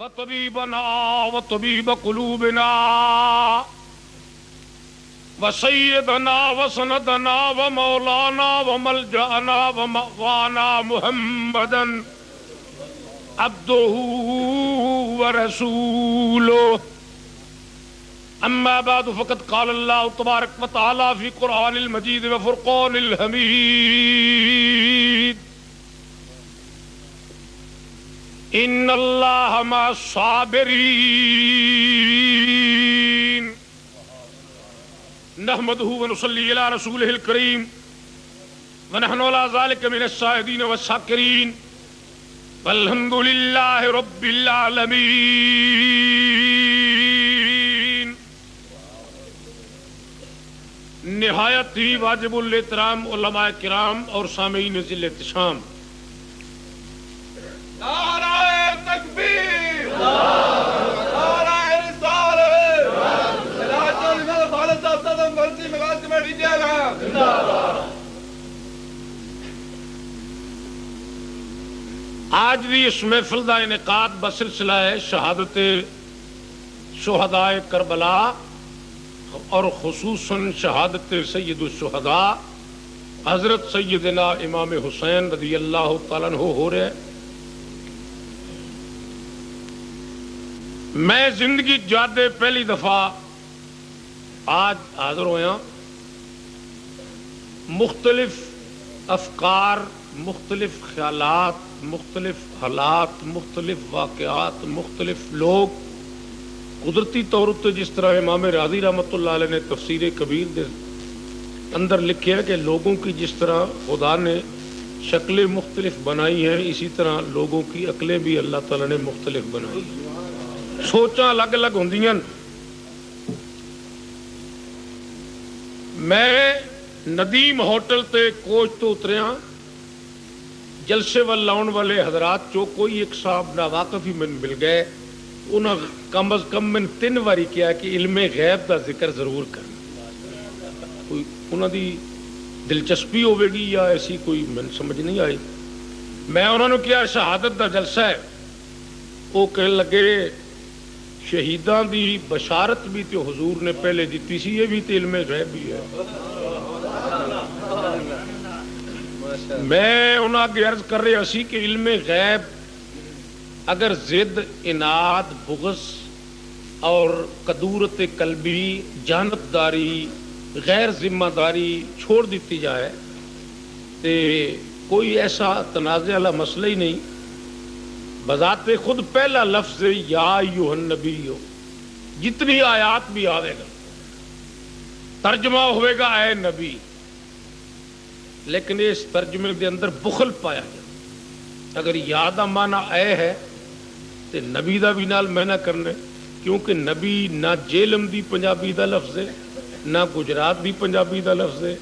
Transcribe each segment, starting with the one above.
وطبيبنا وطبيب قلوبنا وسيدنا وسندنا ومولانا وملجأنا ومأوانا محمدا عبده ورسوله أما بعد فقد قال الله تبارك وتعالى في قرآن المجيد وفرقان الحميد إن الله مع الصابرين نحمده ونصلي على رسوله الكريم ونحن على ذلك من الشاهدين والشاكرين والحمد لله رب العالمين. نہایت ہی واجب الاحترام علماء کرام اور سامعین ذی الاحتشام، نعرہ تکبیر، نعرہ رسالت، صلاۃ الامام خالد صاحب صدم مرضی مغازی میں دیجیے گا. آج بھی اس محفل کا انعقاد بسلسلہ ہے شہادت شہداء کربلا اور خصوصاً شہادت سید الشہداء حضرت سیدنا امام حسین رضی اللہ تعالیٰ عنہ ہو رہے ہیں. میں زندگی جادے پہلی دفعہ آج حاضر ہویا. مختلف افکار، مختلف خیالات، مختلف حالات، مختلف واقعات، مختلف لوگ قدرتی طور پر جس طرح امام راضی رحمۃ اللہ علیہ نے تفسیر کبیر دے اندر لکھے ہے کہ لوگوں کی جس طرح خدا نے شکلیں مختلف بنائی ہیں اسی طرح لوگوں کی عقلیں بھی اللہ تعالیٰ نے مختلف بنائی ہیں، سوچاں الگ الگ ہوندیاں. میں ندیم ہوٹل تے کوچ تو اتریا، جلسے وال لاؤن والے حضرات چو کوئی ایک صاحب ناواقف ہی من مل گئے. انہوں کم از کم من 3 باری کیا کہ علم غیب دا ذکر ضرور کرنا. کوئی انہوں دی دلچسپی ہوئے گی یا ایسی کوئی من سمجھ نہیں آئی. میں انہوں نے کیا شہادت دا جلسہ ہے، وہ کہنے لگے شہیدان دی بشارت بھی تو حضور نے پہلے دیتی سی، یہ بھی تو علم غیب بھی ہے. میں انہوں آگے عرض کر رہے اسی کہ علم غیب اگر ضد، اناد، بغض اور قدورت قلبی، جانبداری، غیر ذمہ داری چھوڑ دیتی جائے تو کوئی ایسا تنازع والا مسئلہ ہی نہیں. بذات خود پہلا لفظ یا ایھا النبی ہو، جتنی آیات بھی آوے گا ترجمہ ہوئے گا اے نبی، لیکن اس ترجمے کے اندر بخل پایا جائے. اگر یاد مانا اے ہے تو نبی دا بھی نال میں نہ کرنے، کیونکہ نبی نہ جیلم دی پنجابی دا لفظ ہے، نہ گجرات دی پنجابی دا لفظ ہے،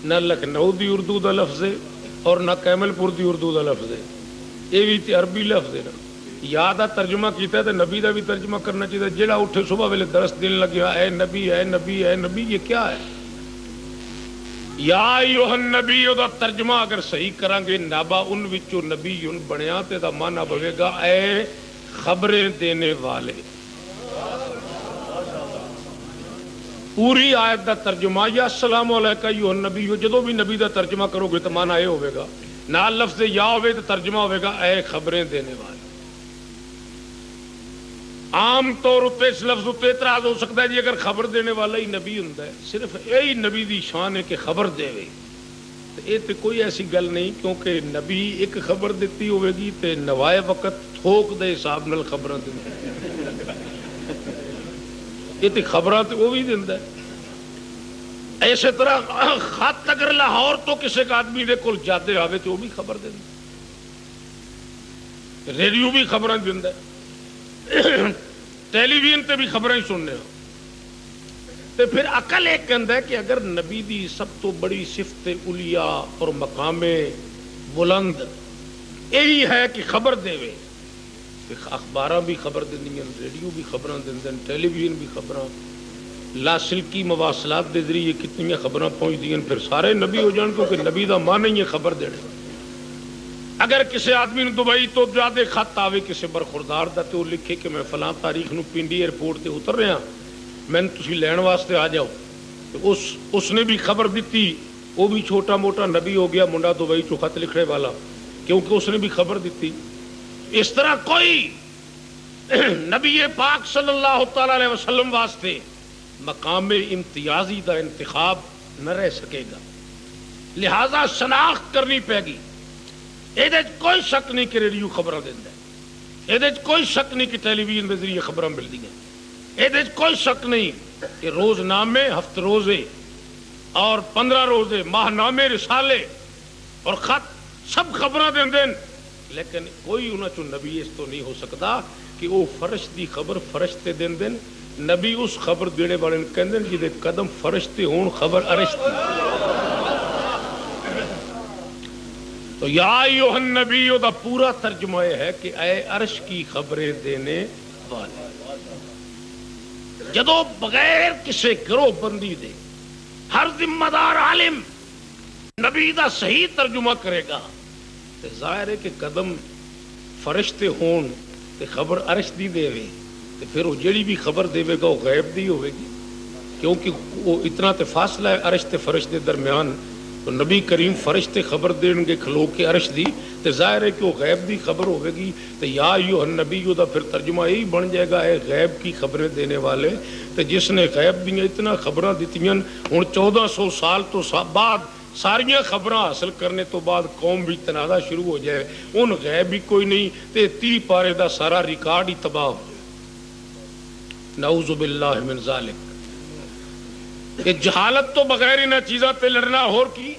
نہ لکھنؤ دی اردو دا لفظ ہے، اور نہ کیمل پور دی اردو دا لفظ ہے. یہ بھی عربی لفظ ہے نا. یاد ترجمہ کیتا ہے تو نبی دا بھی ترجمہ کرنا چاہیے. جڑا اٹھے صبح ویلے درس دینے لگیا اے نبی اے نبی اے نبی، یہ کیا ہے؟ یا ایھا النبی دا ترجمہ اگر صحیح کریں گے نابا ان وچوں نبی ان بنیا تے دا معنی بنے گا اے خبریں دینے والے. پوری آیت دا ترجمہ یا السلام علیکم ایھا النبی، جدو بھی نبی دا ترجمہ کرو گے تو معنی یہ ہوئے گا، نال لفظ یا ہوئے تو ترجمہ ہوئے گا اے خبریں دینے والے. عام طور اتنے اس لفظ اتنے اعتراض ہو سکتا ہے جی اگر خبر دینے والا ہی نبی ہوں، صرف یہی نبی دی شان ہے کہ خبر دے وے، یہ تو کوئی ایسی گل نہیں، کیونکہ نبی ایک خبر دیتی ہوئے گی تو نوائے وقت تھوک دے حساب نال خبراں دیندا، یہ تو خبراں تو وہ بھی دیندا ہے. اسی طرح خط اگر لاہور تو کسی آدمی دے کول جاتے آوے تو وہ بھی خبر دیندا، ریڈیو بھی خبراں دیندا ہے، ٹیلی ویژن تے بھی خبریں سننے ہو. تو پھر عقل ایک کہندا ہے کہ اگر نبی دی سب تو بڑی صفت علیاء اور مقام بلند یہی ہے کہ خبر دے وے، اخباراں بھی خبر دینیاں، ریڈیو بھی خبراں دیندے، ٹیلی ویژن بھی خبراں، لاسلکی مواصلات دے ذریعے کتنی خبراں پہنچ دیاں، پھر سارے نبی ہو جان، کیونکہ نبی دا معنی ہی ہے خبر دینے. اگر کسی آدمی نے دبئی تو زیادہ خط آوے کسی برخوردار دا تے وہ لکھے کہ میں فلاں تاریخ نو پنڈی ایئرپورٹ تے اتر رہا میں تسی لین واسطے آ جاؤ، اس نے بھی خبر دیتی، وہ بھی چھوٹا موٹا نبی ہو گیا، منڈا دبئی چو خط لکھنے والا، کیونکہ اس نے بھی خبر دیتی۔ اس طرح کوئی نبی پاک صلی اللہ تعالی علیہ وسلم واسطے مقام امتیازی دا انتخاب نہ رہ سکے گا، لہذا شناخت کرنی پے گی۔ یہ کوئی شک نہیں کہ ریڈیو خبر دینا ہے، یہ کوئی شک نہیں کہ ٹیلی ویژن کے ذریعے خبر ملتی ہیں، یہ کوئی شک نہیں کہ روز نامے، ہفت روزے اور 15 روزے، ماہ نامے، رسالے اور خط سب خبر دیں، لیکن کوئی انہوں چو نبی اس تو نہیں ہو سکتا کہ وہ فرش دی خبر فرشتے دیں دیں۔ نبی اس خبر دینے والے کہندے جہدے قدم فرشتے ہون خبر عرش دی۔ تو یا ایھا النبی دا پورا ترجمہ یہ ہے کہ اے عرش کی خبریں دینے والے۔ جدو بغیر کسی گروہ بندی دے ہر ذمہ دار عالم نبی دا صحیح ترجمہ کرے گا تو ظاہر ہے کہ قدم فرشتے ہون تے خبر عرش دی دے وے، تے پھر وہ جڑی بھی خبر دے گا وہ غیب دی ہوئے گی، کیونکہ وہ اتنا تے فاصلہ ہے عرش تے فرش دے درمیان۔ تو نبی کریم فرشتے خبر دیں گے کھلو کے عرش دی، تے ظاہر ہے کہ وہ غیب دی خبر ہوئے گی۔ تو یا ایھا النبی دا پھر ترجمہ یہی بن جائے گا اے غیب کی خبریں دینے والے۔ تو جس نے غیب دیاں اتنا خبراں دیتیاں، ہن 1400 سال تو بعد ساریاں خبراں حاصل کرنے تو بعد قوم بھی تنازع شروع ہو جائے، ان غیب ہی کوئی نہیں، تے 30 پارے دا سارا ریکارڈ ہی تباہ ہو جائے۔ نعوذ باللہ من ذالک۔ کہ جہالت تو بغیر انہاں چیزاں تے لڑنا اور کی۔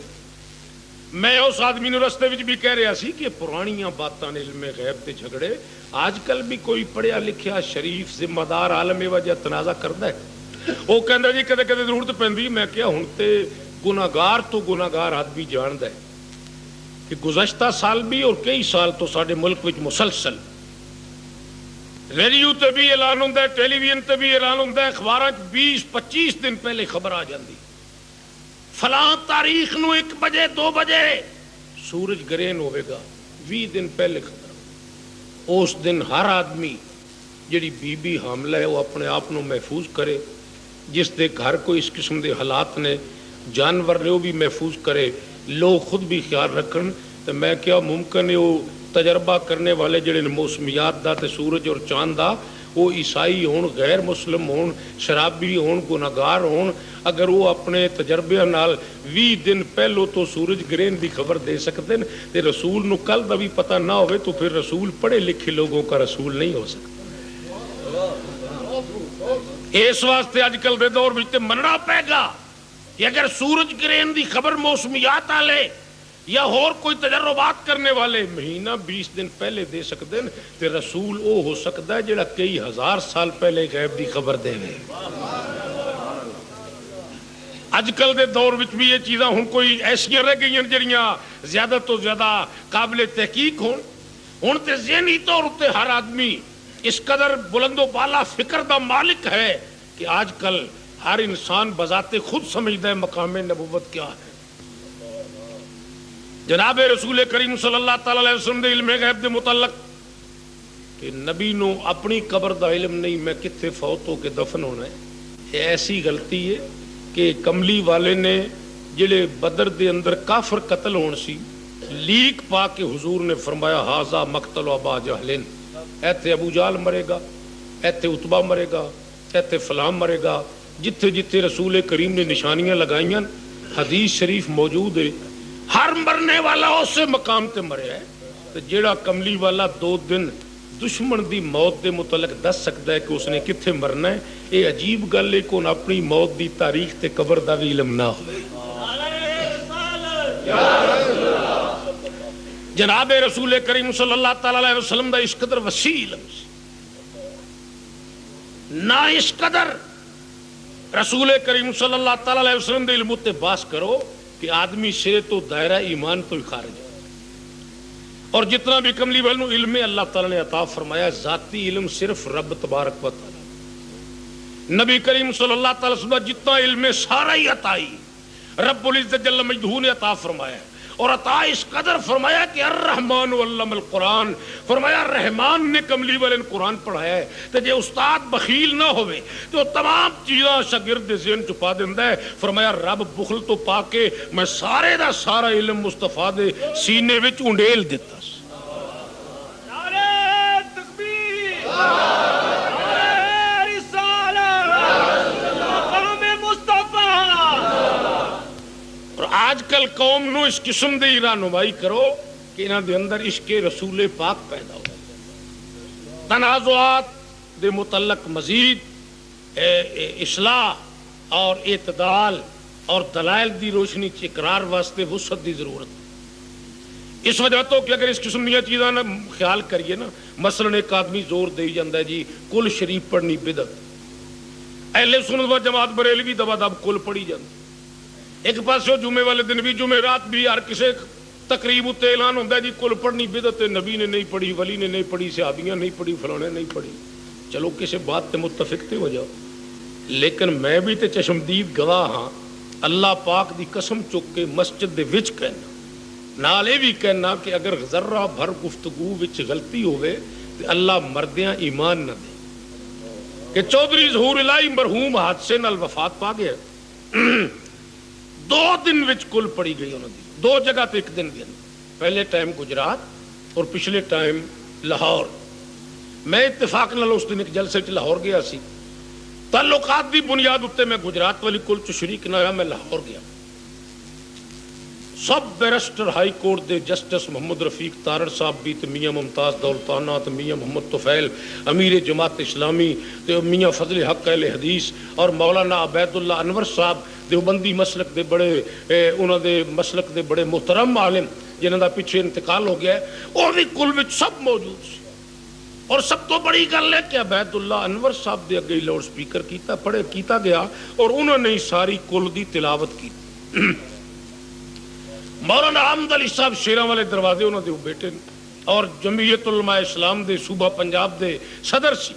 میں اس آدمی نے رستے وچ بھی کہہ رہا سی کہ پرانیاں باتاں نے علم غیب تے جھگڑے، آج کل بھی کوئی پڑھیا لکھیا شریف ذمہ دار عالم وجہ تنازع کردا ہے، وہ کہندا جی کدے کدے ضرورت پیندی، میں کیا ہن تے گناہگار تو گناہگار آدمی جاندا ہے کہ گزشتہ سال بھی اور کئی سال تو ساڈے ملک وچ مسلسل ریڈیو تے بھی اعلان ہوندا ہے، ٹیلی ویژن تے بھی اعلان ہوندا ہے، اخباراں 20-25 دن پہلے خبر آ جاندی، فلاں تاریخ نو 1 بجے 2 بجے سورج گرہن ہوئے گا، 20 دن پہلے خبر۔ اس دن ہر آدمی جڑی بی بی حاملہ ہے وہ اپنے آپ نو محفوظ کرے، جس دے گھر کو اس قسم دے حالات نے، جانور نے وہ بھی محفوظ کرے، لوگ خود بھی خیال رکھن۔ تو میں کیا ممکن ہے وہ تجربہ کرنے والے جڑے موسمیات دا تے سورج اور چاند دا، وہ عیسائی ہون، غیر مسلم ہون، شرابی ہون، گناہگار ہون، اگر وہ اپنے تجربے نال 20 دن پہلو تو سورج گرہن دی خبر دے سکتے ہیں تے رسول نو کل دا بھی پتہ نہ ہوئے تو پھر رسول پڑھے لکھے لوگوں کا رسول نہیں ہو سکتا۔ اس واسطے اج کل دے دور وچ تے مننا پے گا کہ اگر سورج گرہن دی خبر موسمیات والے یا اور کوئی تجربات کرنے والے مہینہ 20 دن پہلے دے سکتے ہیں تے رسول او ہو سکتا ہے جڑا کئی ہزار سال پہلے غیب دی خبر دے گئے۔ اج کل دے دور وچ بھی یہ چیزاں ہن کوئی ایسیاں رہ گئی ہیں جڑیاں زیادہ تو زیادہ قابل تحقیق ہن تے ذہنی طور تے ہر آدمی اس قدر بلند و بالا فکر دا مالک ہے کہ آج کل ہر انسان بذات خود سمجھتا ہے مقام نبوت کیا ہے۔ جناب رسول کریم صلی اللہ تعالی علیہ وسلم دے علم غیب دے متعلق کہ نبی نو اپنی قبر دا علم نہیں میں کتنے فوت ہو کے دفن ہونا ہے، یہ ایسی غلطی ہے کہ کملی والے نے جڑے بدر دے اندر کافر قتل ہون سی لیک پا کے حضور نے فرمایا ہاذا مقتل ابا جہل، ایتھے ابو جہل مرے گا، ایتھے عتبہ مرے گا، ایتھے فلاں مرے گا، جتھے جتھے رسول کریم نے نشانیاں لگائیاں حدیث شریف موجود ہے، ہر مرنے والا اس مقام تے مرے ہے۔ تو جیڑا کملی والا 2 دن دشمن دی موت دے متعلق دس سکتا ہے کہ اس نے کتھے مرنا ہے، یہ عجیب گل ہے کہ ان اپنی موت دی تاریخ تے قبر دا بھی علم نہ ہوئے۔ جناب رسول کریم صلی اللہ تعالی علیہ وسلم دا اس قدر وسیع علم سی، نہ اس قدر رسول کریم صلی اللہ تعالی علیہ وسلم دے علم تے باس کرو کہ آدمی سرے تو دائرہ ایمان تو ہی خارج ہے۔ اور جتنا بھی کملی والوں علم اللہ تعالیٰ نے عطا فرمایا ذاتی علم صرف رب تبارک و تعالی، نبی کریم صلی اللہ تعالی وسلم جتنا علم سارا ہی عطائی رب العزت جل مجدہ نے عطا فرمایا ہے۔ اور عطا اس قدر فرمایا کہ الرحمن علم القرآن، فرمایا رحمان نے کملی والے قرآن پڑھایا ہے، تو جے استاد بخیل نہ ہوئے تو تمام چیزاں شاگرد دے ذہن چپا دیندا ہے۔ فرمایا رب بخل تو پا کے میں سارے دا سارا علم مصطفیٰ دے سینے وچ انڈیل دیتا۔ نعرہ تکبیر، نعرہ رسالت، مقام مصطفیٰ۔ اور آج کل قوم نو اس قسم دی رہنمائی کرو کہ انہاں دے اندر عشق رسول پاک پیدا ہو، تنازعات دے متعلق مزید اصلاح اور اعتدال اور دلائل دی روشنی چ اقرار واسطے وسعت دی ضرورت۔ اس وجہ تو کہ اگر اس قسم دیا چیزاں نا خیال کریے نا، مثلا ایک آدمی زور دے جاندہ ہے جی کل شریف پڑھنی بدعت، اہل سنت و جماعت بریلوی دبا دب کل پڑھی جاندی، ایک پاسے جمعے والے دن بھی جمعے رات بھی ہر کسی تقریب تے اعلان ہوتا ہے جی کل پڑھنی بدعت ہے، نبی نے نہیں پڑھی، ولی نے نہیں پڑھی، صحابیاں نہیں پڑھی، فلانے نہیں پڑھی۔ چلو کسی بات تے متفق تے ہو جاؤ، لیکن میں بھی تے چشمدید گواہ ہاں، اللہ پاک دی قسم چک کے مسجد دے وچ کہنا، نالے بھی کہنا کہ اگر ذرہ بھر گفتگو وچ غلطی ہوئے تو اللہ مردیاں ایمان نہ دے کہ چودھری ظہور الہی مرحوم حادثے نال وفات پا گیا، 2 دن وچ کل پڑی گئی انہوں دی، 2 جگہ تے 1 دن دن، پہلے ٹائم گجرات اور پچھلے ٹائم لاہور۔ میں اتفاق نال اس دن ایک جلسے چ لاہور گیا سی، تعلقات دی بنیاد اتنے میں گجرات والی کل چ شریک نہ ہوا، میں لاہور گیا، سب بیرسٹر ہائی کورٹ دے جسٹس محمد رفیق تارڑ صاحب بھی تے میاں ممتاز دولتانہ تے میاں محمد طفیل امیر جماعت اسلامی تے میاں فضل حق اہل حدیث اور مولانا عبید اللہ انور صاحب دیوبندی مسلک دے بڑے انہاں دے مسلک دے بڑے محترم عالم جنہاں دا پیچھے انتقال ہو گیا ہے، اور بھی کل وچ سب موجود سی۔ اور سب تو بڑی گل ہے کہ عبید اللہ انور صاحب دے اگے لاؤڈ سپیکر کیتا گیا اور انہوں نے ساری کل دی تلاوت کی۔ مولانا احمد علی صاحب شیراں والے دروازے انہوں دے بیٹے اور جمعیت علماء اسلام دے صوبہ پنجاب دے صدر سی،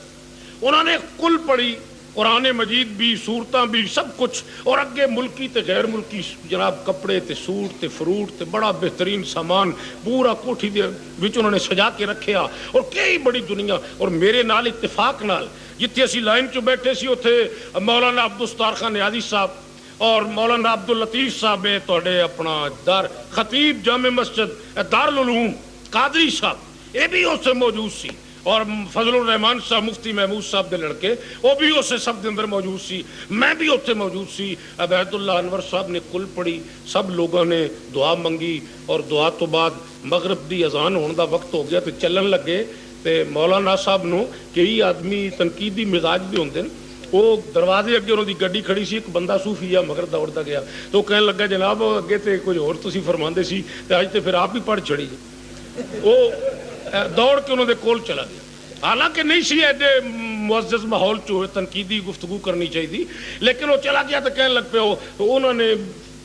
انہوں نے کل پڑھی، قرآن مجید بھی، سورتاں بھی، سب کچھ، اور اگے ملکی تے غیر ملکی جناب کپڑے تے سوٹ تے فروٹ تے بڑا بہترین سامان پورا کوٹھی دے وچ انہوں نے سجا کے رکھیا، اور کئی بڑی دنیا۔ اور میرے نال اتفاق نال جتھے اسی لائن چ بیٹھے سی اتھے مولانا عبدالستار خان نیازی صاحب اور مولانا عبداللطیف صاحب توڑے اپنا دار خطیب جامع مسجد دارالعلوم قادری صاحب یہ بھی اس سے موجود سی، اور فضل الرحمان صاحب مفتی محمود صاحب دے لڑکے وہ بھی اس سے سب دے اندر موجود سی، میں بھی اتنے موجود سی۔ عبید اللہ انور صاحب نے کل پڑھی، سب لوگوں نے دعا منگی، اور دعا تو بعد مغرب دی اذان ہونے دا وقت ہو گیا تو چلن لگے، تے مولانا صاحب نو کئی آدمی تنقیدی مزاج بھی ہوندے ہیں، وہ دروازے اگے انہوں دی گڈی کھڑی سی، ایک بندہ صوفی مگر دوڑتا گیا تو کہنے لگا جناب اگے تے کچھ اور تسی فرماندے سی تے اج تے پھر آپ بھی پڑھ چھڑی۔ وہ دوڑ کے انہوں دے کول چلا گیا، حالانکہ نہیں سی ایڈے معزز ماحول چ تنقیدی گفتگو کرنی چاہیے، لیکن وہ چلا گیا تو کہنے لگ پہ انہوں نے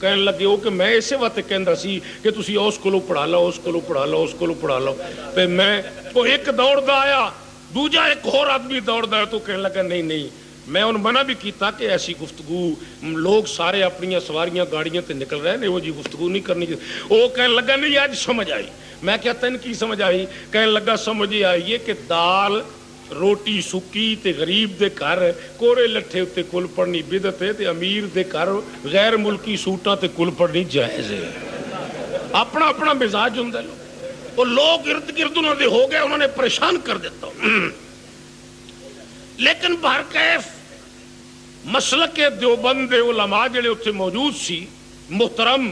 کہنے لگے ہو کہ میں اسے وقت کہندا سی کہ تسی اس کولو پڑھا لو، اس کولو پڑھا لو، اس کولو پڑھا لو، تے میں وہ ایک دوڑدا آیا، دوجا ایک اور آدمی دوڑدا ہے تو کہنے لگا نہیں، میں ان منع بھی کیتا کہ ایسی گفتگو لوگ سارے اپنی سواریاں گاڑیاں تے نکل رہے ہیں، وہ جی گفتگو نہیں کرنی چاہیے۔ وہ کہنے لگا نہیں آج سمجھ آئی۔ میں کیا تین کی سمجھ آئی؟ کہنے لگا سمجھ آئی کہ دال روٹی سکی تے غریب دے گھر کورے لٹھے تے کل پڑھنی بدعت ہے، تے امیر دے گھر غیر ملکی سوٹاں تے کل پڑھنی جائز ہے۔ اپنا اپنا مزاج ہوں ہے، وہ لوگ ارد گرد انہوں نے ہو گئے، انہوں نے پریشان کر دیتا ہوں۔ لیکن بہرکیف مسلک دیوبند علماء جڑے اتنے موجود سی محترم،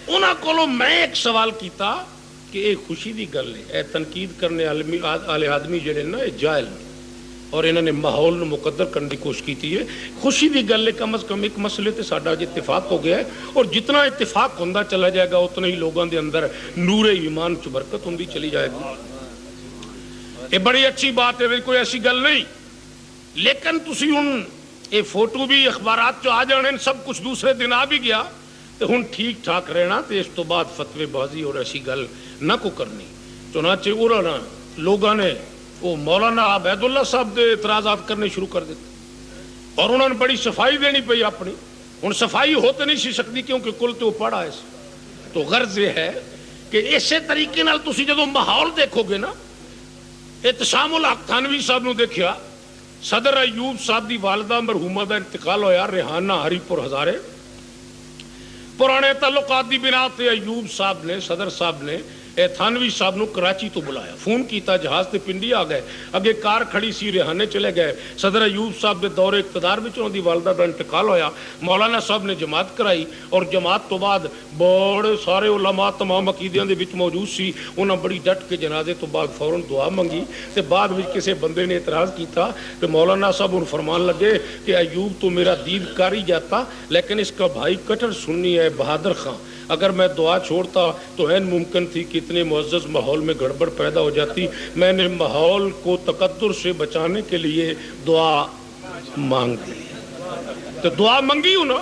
انہاں کولوں میں ایک سوال کیتا کہ یہ خوشی دی گل ہے، اے تنقید کرنے والے آدمی جڑے نا یہ جاہل اور انہوں نے ماحول نو مقدر کرنے کی کوشش کی ہے۔ خوشی دی گل ہے، کم از کم ایک مسئلے تے ساڈا اج اتفاق ہو گیا ہے، اور جتنا اتفاق ہوندا چلا جائے گا اتنا ہی لوگوں دے اندر نور ایمان چ برکت ہوندی چلی جائے گی۔ یہ بڑی اچھی بات ہے، کوئی ایسی گل نہیں، لیکن تسی ہن یہ فوٹو بھی اخبارات چ آ جانے، سب کچھ دوسرے دن آ بھی گیا، تو ہن ٹھیک ٹھاک رہنا، تو اس تو بعد فتوی بازی اور ایسی گل نہ کو کرنی۔ چنانچہ اورانا لوگوں نے وہ مولانا عبید اللہ صاحب دے اعتراضات کرنے شروع کر دیتے، اور انہوں نے بڑی صفائی دینی پئی اپنی۔ ہن صفائی ہو تو نہیں سی سکتی کیونکہ کل تو پڑھ آئے سی، تو غرض یہ ہے کہ اسی طریقے نال تسی جدوں ماحول دیکھو گے نا، احتشام الحق تھانوی صاحب نو دیکھیا، صدر ایوب صاحب دی والدہ مرحومہ دا انتقال ہویا ریحانہ ہری پور ہزارے، پرانے تعلقات دی بنا تے ایوب صاحب نے، صدر صاحب نے تھانوی صاحب نو کراچی تو بلایا، فون کیتا، جہاز تے پنڈی آ گئے، اگے کار کھڑی سی، ریحانے چلے گئے۔ صدر ایوب صاحب دے دور اقتدار وچ انہاں دی والدہ دا انتقال ہویا، مولانا صاحب نے جماعت کرائی، اور جماعت تو بعد بڑے سارے علماء تمام عقیدیاں دے وچ موجود سی، انہاں بڑی ڈٹ کے جنازے تو بعد فوراً دعا منگی، تے بعد وچ کسے بندے نے اعتراض کیتا کہ مولانا صاحب ان فرمان لگے کہ ایوب تو میرا دید کر ہی جاتا، لیکن اس کا بھائی کٹر سنی ہے بہادر خان، اگر میں دعا چھوڑتا تو این ممکن تھی کہ اتنے معزز ماحول میں گڑبڑ پیدا ہو جاتی، میں نے ماحول کو تقدر سے بچانے کے لیے دعا مانگ دی۔ تو دعا منگی ہوں نا،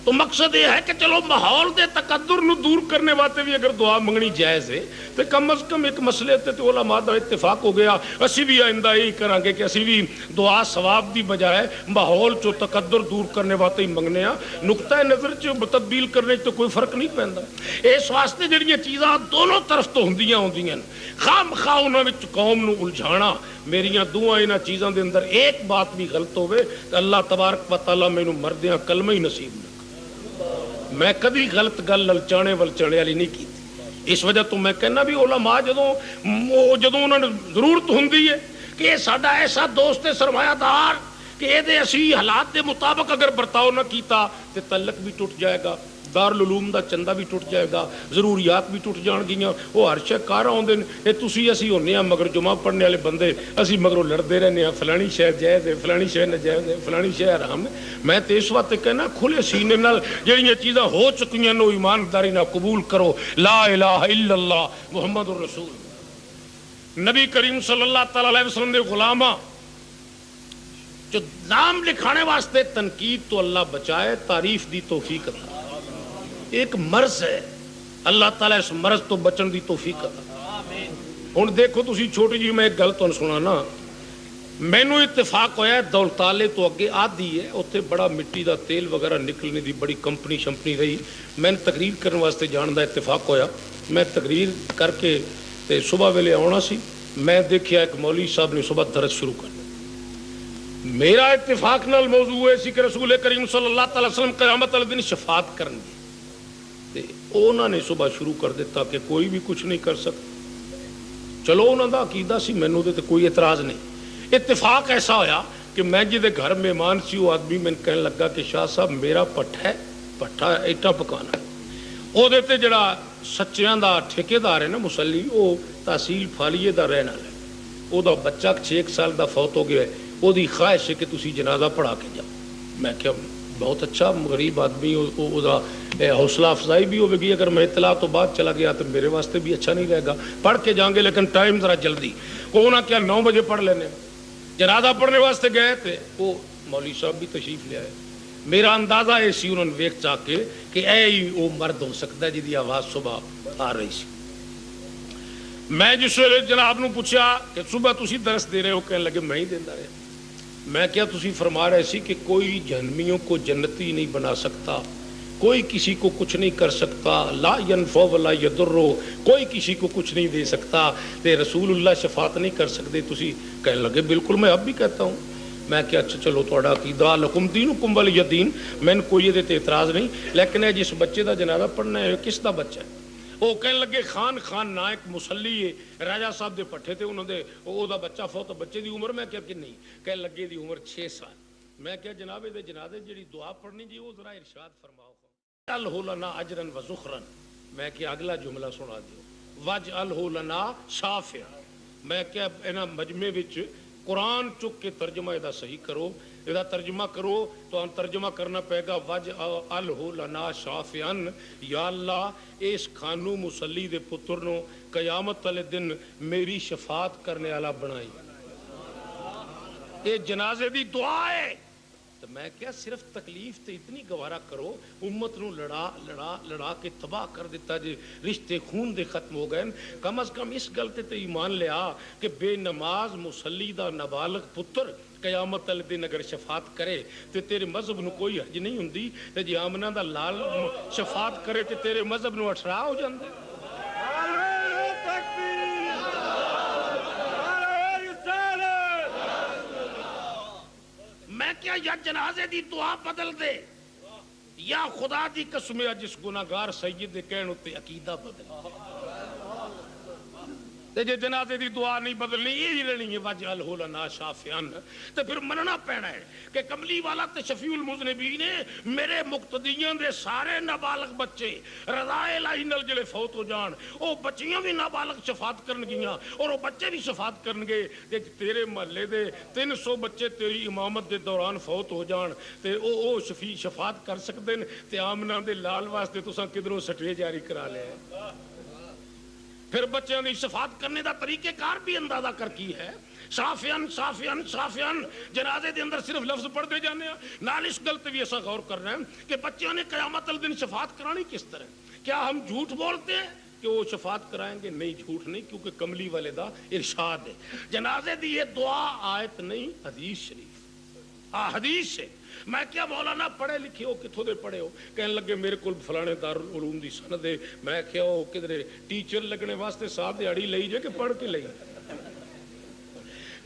تو مقصد یہ ہے کہ چلو ماحول دے تقدر نو دور کرنے واتے بھی اگر دعا منگنی جائز ہے تو کم از کم ایک مسئلے تے تو علماء دا اتفاق ہو گیا، اسی بھی آئندہ یہی کریں گے کہ اسی بھی دعا ثواب دی بجائے ماحول چو تقدر دور کرنے واتے ہی منگنے ہاں، نقطہ نظر چو تبدیل کرنے تو کوئی فرق نہیں پہندا۔ اس واسطے جڑیاں چیزاں دونوں طرف تو ہوندیاں خام خواہ انہاں وچ قوم نو الجھانا، میریاں دعائیں انہاں چیزاں دے اندر ایک بات بھی غلط ہوئے تو اللہ تبارک و تعالیٰ مینوں مردیاں کلمہ ہی نصیب نہ، میں کبھی غلط گل للچانے ولچانے والی نہیں کی۔ اس وجہ تو میں کہنا بھی علماء جدوں انہوں نے ضرورت ہوندی ہے کہ یہ ساڈا ایسا دوست سرمایہ دار کہ یہ دے اسی حالات دے مطابق اگر برتاؤ نہ کیتا تو تعلق بھی ٹوٹ جائے گا، دارالعلوم دا چندہ بھی ٹوٹ جائے گا، ضروریات بھی ٹوٹ جان گیاں، وہ ہر شے کار آؤندے نے، اے تسی اسی ہونے ہیں مگر جمعہ پڑھنے والے بندے اسی مگروں لڑتے رہنے ہیں فلانی شے جائز ہے، فلانی شے ناجائز ہے، فلانی شے حرام ہے۔ میں تے اس وقت کہنا کھلے سینے نال جڑیاں چیزاں ہو چکیاں نو ایمانداری نال قبول کرو، لا الہ الا اللہ محمد الرسول۔ نبی کریم صلی اللہ تعالی علیہ وسلم دے غلاماں جو نام لکھانے واسطے تنقید تو اللہ بچائے، تعریف دی توفیق عطا، ایک مرض ہے، اللہ تعالیٰ اس مرض تو بچن دی توفیق عطا۔ ہن دیکھو تسی چھوٹی جی میں ایک گل تانوں سنانا، مینوں اتفاق ہویا ہے دولتالے تو اگے آدھی ہے، اوتھے بڑا مٹی دا تیل وغیرہ نکلنے دی بڑی کمپنی شمپنی رہی، میں تقریر کرنے واسطے جان دا اتفاق ہویا، میں تقریر کر کے تے صبح ویلے آنا سی، میں دیکھیا ایک مولوی صاحب نے صبح درس شروع کر، میرا اتفاق نال موضوع ہے سی کہ رسول کریم صلی اللہ تعالی وسلم قیامت والے دن شفاعت کرن گے، تے انہوں نے صبح شروع کر دیتا کہ کوئی بھی کچھ نہیں کر سکتا۔ چلو انہوں دا عقیدہ سی، مینوں تے کوئی اعتراض نہیں۔ اتفاق ایسا ہویا کہ میں جدے گھر مہمان سی، وہ آدمی میں کہنے لگا کہ شاہ صاحب میرا پٹھا ایٹا پکانا، وہ دیتے جڑا سچیاں دا ٹھیکیدار ہے نا مسلی، وہ تحصیل فالیے دا رہنا ہے، وہ دا بچہ 6 سال دا فوت ہو گیا ہے، وہ دی خواہش ہے کہ تسی جنازہ پڑھا کے جاؤ۔ میں کہا بہت اچھا، غریب آدمی حوصلہ افزائی بھی ہوگی گی، اگر میں اطلاع تو بعد چلا گیا تو میرے واسطے بھی اچھا نہیں رہے گا، پڑھ کے جائیں گے لیکن ٹائم ذرا جلدی، وہ نہ کیا 9 بجے پڑھ لینے، جنازہ پڑھنے واسطے گئے تھے، وہ مولوی صاحب بھی تشریف لے آئے، میرا اندازہ یہ سی انہوں نے ویکھ چاہ کے کہ اے ہی وہ مرد ہو سکتا ہے جی آواز صبح آ رہی سی۔ میں جس ویلے جناب نو پوچھا کہ صبح تسی درس دے رہے ہو، کہنے لگے میں ہی دینا رہا۔ میں کیا تسی فرما رہے سی کہ کوئی جہنمیوں کو جنتی نہیں بنا سکتا، کوئی کسی کو کچھ نہیں کر سکتا، لا ینفع ولا یضر، کوئی کسی کو کچھ نہیں دے سکتا، تے رسول اللہ شفاعت نہیں کر سکتے، تسی کہنے لگے بالکل میں اب بھی کہتا ہوں۔ میں کیا اچھا چلو تھوڑا عقیدہ لکم دینکم ولی دین، میں نے کوئی یہ اعتراض نہیں، لیکن ہے جس بچے دا جنازہ پڑھنا ہے کس دا بچہ ہے؟ وہ کہنے لگے خان نا ایک مسلی ہے راجہ صاحب دے پٹھے تھے، انہوں نے وہ دا بچہ فوت، بچے دی عمر میں کیا کہ نہیں، کہنے لگے دی عمر 6 سال۔ میں کیا جناب دے جنازے جڑی دعا پڑھنی جی وہ ذرا ارشاد فرماؤ، وَاجْعَلْهُ لَنَا أَجْرًا وَزُخْرًا، میں کیا اگلا جملہ سنا دیو، وَاجْعَلْهُ لَنَا شَافِعًا، میں کیا اینا مجمع وچ قرآن چک کے ترجمہ ادا صحیح کرو، ادا ترجمہ کرو تو ہم ترجمہ کرنا پہے گا وَاجْعَلْهُ لَنَا شَافِعًا، یا اللہ اس خانو مسلی دے پتر نو قیامت والے دن میری شفاعت کرنے والا بنائی۔ یہ جنازے دی دعا ہے، تو میں کیا صرف تکلیف تے اتنی گوارا کرو، امت نو لڑا لڑا لڑا کے تباہ کر دیتا جی، رشتے خون دے ختم ہو گئے، کم از کم اس گل تے ایمان لیا کہ بے نماز مسلی دا نابالغ پتر قیامت والے دن اگر شفاعت کرے تے تیرے مذہب نو کوئی حج نہیں ہوندی، تے جی آمنہ دا لال شفاعت کرے تے تیرے مذہب نو اٹھرا ہو جاندے۔ میں کیا یا جنازے دی دعا بدل دے یا خدا دی قسم جس گناہگار سید دے کہن تے عقیدہ بدل تے جے جنازے دی دعا نہیں بدلنی یہ رہنی ہے وجعلہ لنا شافعا، تے پھر مننا پینا ہے کہ کملی والا تے شفیع المذنبین میرے مقتدیاں دے سارے نابالغ بچے رضا الہی نال جڑے فوت ہو جان، او بچیاں بھی نابالغ شفاعت کرن گیاں اور او بچے بھی شفاعت کرن گے، تے تیرے محلے دے 300 بچے تیری امامت دے دوران فوت ہو جان تے او شفیع شفاعت کر سکدے نے، تے آمنہ دے لال واسطے تساں کدھروں سٹوے جاری کرا لے۔ پھر بچوں کی شفاعت کرنے دا طریقہ کار بھی اندازہ کر کی ہے، شافعن شافعن شافعن جنازے دے اندر صرف لفظ پڑھتے جانے ہیں، نال اس گل تے بھی ایسا غور کر رہے ہیں کہ بچوں نے قیامت الدن شفاعت کرانی کس طرح؟ کیا ہم جھوٹ بولتے ہیں کہ وہ شفاعت کرائیں گے؟ نہیں، جھوٹ نہیں، کیونکہ کملی والے دا ارشاد ہے جنازے دی یہ دعا آیت نہیں حدیث شریف، حدیث ہے۔ میں کیا مولانا پڑھے لکھے ہو کتھوں دے پڑھے ہو؟ کہنے لگے میرے کو فلانے دارالعلوم دی سند ہے۔ میں کیا ہو کدھر ٹیچر لگنے واسطے ساتھ دیہڑی لئی جے کہ پڑھ کے لئی؟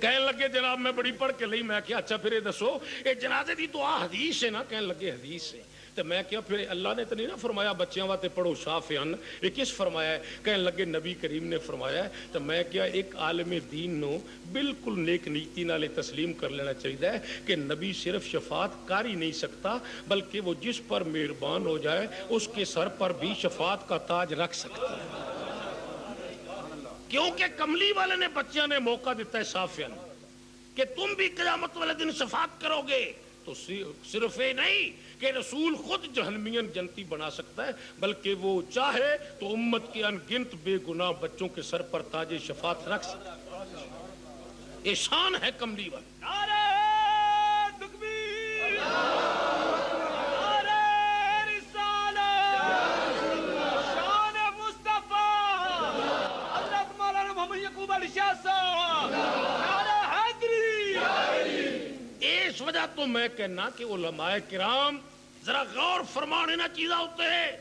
کہنے لگے جناب میں بڑی پڑھ کے لئی۔ میں کیا اچھا پھر دسو یہ جنازے دی دعا حدیث ہے نا؟ کہنے لگے حدیث ہے۔ تو میں کیا پھر اللہ نے تو نہیں نا فرمایا بچیاں واسطے پڑھو شافعن، یہ کس فرمایا ہے؟ کہنے لگے نبی کریم نے فرمایا ہے۔ تو میں کیا ایک عالم دین نو بالکل نیک نیتی نالے تسلیم کر لینا چاہیے کہ نبی صرف شفاعت کر ہی نہیں سکتا بلکہ وہ جس پر مہربان ہو جائے اس کے سر پر بھی شفاعت کا تاج رکھ سکتا ہے، کیونکہ کملی والے نے بچیاں نے موقع دیتا ہے شافعن کہ تم بھی قیامت والے دن شفاعت کرو گے۔ تو صرف یہ نہیں کہ رسول خود جہنمین جنتی بنا سکتا ہے بلکہ وہ چاہے تو امت کے ان گنت بے گناہ بچوں کے سر پر تاج شفاعت رکھ سکتا ہے۔ یہ شان ہے کملی والی۔ نعرہ تکبیر، نعرہ رسالت، شان مصطفیٰ حضرت مولانا محمد یعقوب علی شاہ صاحب، نعرہ حیدری۔ اس وجہ تو میں کہنا کہ علماء کرام ذرا غور فرمان انہاں چیزاں ہوتے ہیں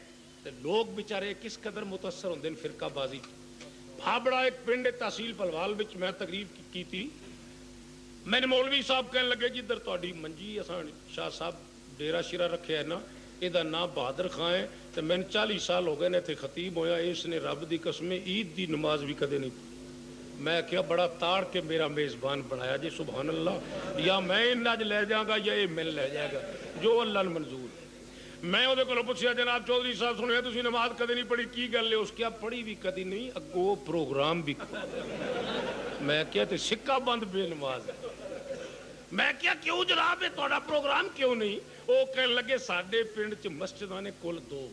تے لوگ بیچارے کس قدر متاثر ہوندے ہیں فرقہ بازی۔ بھابڑا ایک پنڈ تحصیل پلوال وچ میں تقریر کی تھی، میں نے مولوی صاحب کہنے لگے جدھر تہاڈی منجی اساں شاہ صاحب ڈیرا شیرا رکھیا ہے نا، یہ نام بہادر خان ہے، تو میں 40 سال ہو گئے نے اتنے خطیب ہویا، اس نے رب دی قسم عید دی نماز بھی کدے نہیں پڑھی۔ میں کیا بڑا تاڑ کے میرا میزبان بنایا جی، سبحان اللہ، یا میں اج لے جاؤں گا یا یہ مل لے جائے گا جو اللہ نے منظور ہے۔ میں وہ کو پوچھا جناب چودھری صاحب سنیا تھی نماز کدے نہیں پڑھی، کی گل ہے؟ اس کیا پڑھی بھی کدی نہیں، اگو پروگرام بھی میں کیا تے سکہ بند بے نماز ہے۔ میں کیا کیوں جناب تہاڈا پروگرام کیوں نہیں؟ وہ کہنے لگے ساڈے پنڈ چ مسجداں نے کل 2،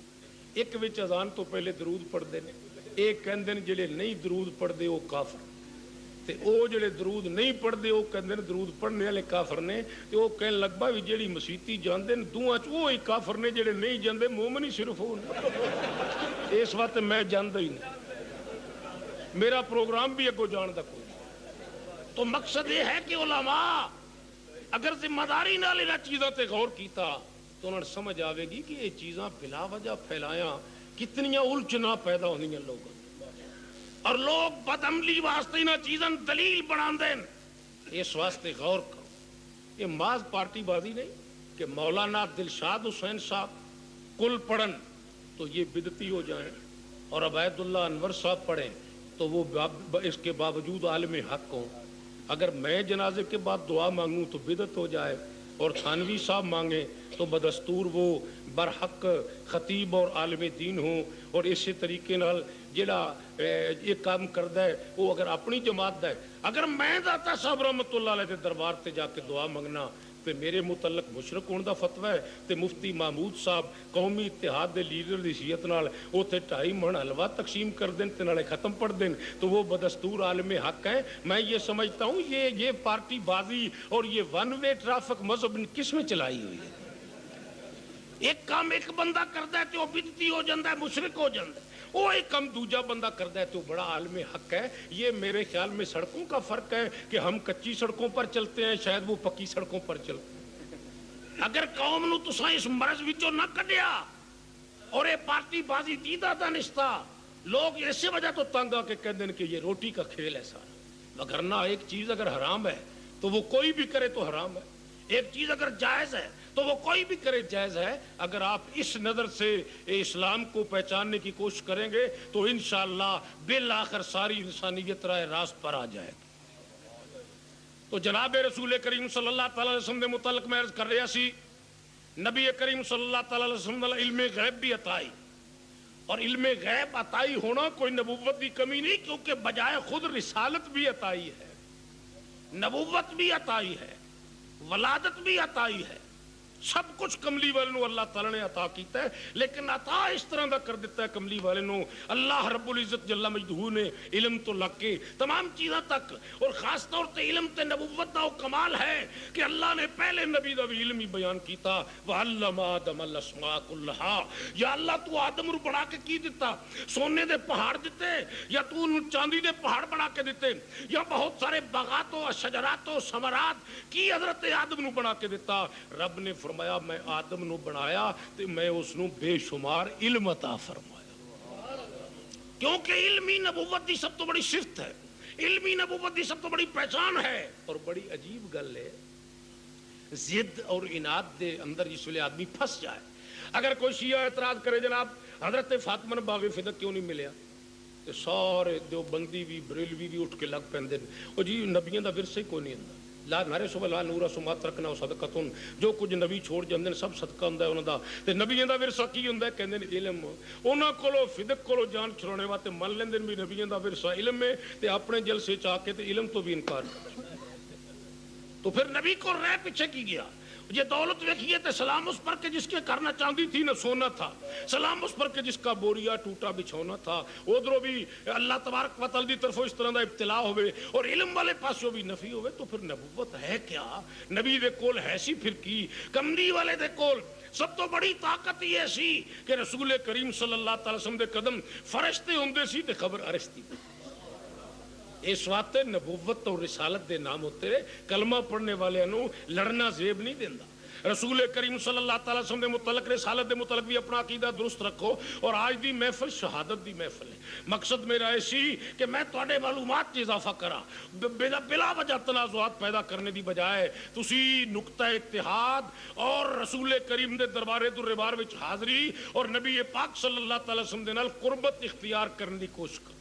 ایک وچ اذان تو پہلے درود پڑھتے ہیں، ایک کہندے نے جڑے نہیں درود پڑھتے وہ کافر، تے او جڑے درود نہیں پڑھتے وہ کہندے نے درود پڑھنے والے کافر نے، تے وہ کہن لگ پا بھی جڑی مسیتی جاندے نے دوواں چ وہی کافر نے، جڑے نہیں جاندے مومن ہی صرف ہو۔ اس وقت میں جاندا ہی نہیں، میرا پروگرام بھی اگوں جان دا کوئی۔ تو مقصد یہ ہے کہ علماء اگر ذمہ داری نال انہاں چیزاں تے غور کیتا تو انہاں سمجھ آوے گی کہ یہ چیزاں بلا وجہ پھیلایا کتنیاں الجھناں پیدا ہوندیاں لوگوں، اور لوگ بدعملی واسطے انہاں چیزاں دلیل بنا دین۔ اس واسطے غور کرو، یہ محض پارٹی بازی نہیں کہ مولانا دلشاد حسین صاحب کل پڑھن تو یہ بدعتی ہو جائیں اور عبید اللہ انور صاحب پڑھیں تو وہ اس کے باوجود عالم حق ہوں۔ اگر میں جنازے کے بعد دعا مانگوں تو بدعت ہو جائے، اور تھانوی صاحب مانگیں تو بدستور وہ برحق خطیب اور عالم دین ہوں، اور اسی طریقے نال جڑا یہ کام کردا ہے وہ اگر اپنی جماعت دا ہے۔ اگر میں داتا صاحب رحمت اللہ علیہ کے دربار تے جا کے دعا منگنا تے میرے متعلق مشرک ہونے دا فتوی ہے تے مفتی محمود صاحب قومی اتحاد دے لیڈر دی حیثیت نال اوتھے 2.5 من حلوہ تقسیم کر دیں تے نالے ختم پڑھ دیں تو وہ بدستور عالم حق ہیں. میں یہ سمجھتا ہوں یہ پارٹی بازی اور یہ ون وے ٹریفک مذہب نے کس میں چلائی ہوئی ہے؟ ایک کام ایک بندہ کردا ہے تے وہ بدعتی ہو جاندا ہے، مشرک ہو جاندا ہے. وہ ایک کم دوجا بندہ کرتا ہے تو بڑا عالم حق ہے. یہ میرے خیال میں سڑکوں کا فرق ہے کہ ہم کچی سڑکوں پر چلتے ہیں، شاید وہ پکی سڑکوں پر چلتے ہیں. اگر قوم نو تساں اس مرض وچوں نہ کڈیا اور یہ پارٹی بازی دیدہ دانستہ لوگ اسی وجہ تو تنگ آ کے کہتے ہیں کہ یہ روٹی کا کھیل ہے سارا. وگرنہ ایک چیز اگر حرام ہے تو وہ کوئی بھی کرے تو حرام ہے، ایک چیز اگر جائز ہے تو وہ کوئی بھی کرے جائز ہے. اگر آپ اس نظر سے اسلام کو پہچاننے کی کوشش کریں گے تو انشاءاللہ بالآخر ساری انسانیت راہ راست پر آ جائے گی. تو جناب رسول کریم صلی اللہ تعالی علیہ وسلم دے متعلق میں عرض کر رہا سی، نبی کریم صلی اللہ تعالی علیہ وسلم علم غیب بھی عطائی، اور علم غیب عطائی ہونا کوئی نبوت کی کمی نہیں، کیونکہ بجائے خود رسالت بھی عطائی ہے، نبوت بھی عطائی ہے، ولادت بھی عطائی ہے، سب کچھ کملی والے نو اللہ تعالی نے عطا کیتا ہے. لیکن عطا اس طرح دا کر دیتا ہے کملی والے نو اللہ رب العزت جل مجدہ نے علم تو لگ کے تمام چیزاں تک، اور خاص طور تے علم تے نبوت دا وہ کمال ہے کہ اللہ نے پہلے نبی دا بھی علم ہی بیان کیتا. وعلم آدم الاسماء كلها، یا اللہ تو آدم نو بنا کے کی دیتا؟ سونے دے پہاڑ دیتے یا تو چاندی دے پہاڑ بنا کے دیتے یا بہت سارے باغات و شجرات و ثمرات کی حضرت آدم نو بنا کے دیتا؟ رب نے فرمایا میں آدم نو بنایا تے میں اس نو بے شمار علم عطا فرمایا، کیونکہ علمی نبوت دی سب تو بڑی صفت ہے، علمی نبوت دی سب تو بڑی پہچان ہے. اور بڑی عجیب گل ہے، ضد اور اناد دے اندر جس ویلے آدمی پھنس جائے. اگر کوئی شیعہ اعتراض کرے جناب حضرت فاطمہ نے باغ فدق کیوں نہیں ملیا، تو سارے دیوبندی بھی بریلوی بھی اٹھ کے لگ پیندے او جی نبیوں دا ورثہ ہی کوئی نہیں ہوندا. لا نارے صبح لا نورا سما ترکنا صدقتن، جو کچھ نبی چھوڑ جاندے سب صدقہ ہوندا ہے انہاں دا. تے نبیوں دا ورثہ کی ہوندا ہے؟ کہندے نے علم. انہاں کولو فدق کولو جان چھڑانے واسطے من لیندے بھی نبیوں دا ورثہ علم ہے، تے اپنے جلسے چ آ کے تے علم تو بھی انکار کرتے. تو پھر نبی کو رہ پیچھے کی گیا. یہ دولت دیکھیے تو سلام اس پر کہ جس کے کرنا چاندی تھی نہ سونا تھا، سلام اس پر کہ جس کا بوریا ٹوٹا بچھونا تھا. ادھروں بھی اللہ تبارک و تعالی دی طرف اس طرح دا ابتلا ہوئے اور علم والے پاسوں بھی نفی ہوئے. تو پھر نبوت ہے کیا؟ نبی دے کول ہے سی پھر کی؟ کملی والے دے کول سب تو بڑی طاقت یہ سی کہ رسول کریم صلی اللہ تعالی وسلم دے قدم فرشتے ہوندے سی تے خبر ارستی. اس واسطے نبوت اور رسالت دے نام ہوتے کلمہ پڑھنے والے نو لڑنا زیب نہیں دیندا. رسول کریم صلی اللہ تعالی وسلم دے متعلق رسالت دے متعلق بھی اپنا عقیدہ درست رکھو. اور آج دی محفل شہادت دی محفل ہے. مقصد میرا ایسی کہ میں تواڈے معلومات چ اضافہ کرا، بلا وجہ تنازعات پیدا کرنے دی بجائے تسی نقطہ اتحاد اور رسول کریم دے دربارے دربار وچ حاضری اور نبی پاک صلی اللہ تعالی وسلم دے نال قربت اختیار کرنے دی کوشش کرو.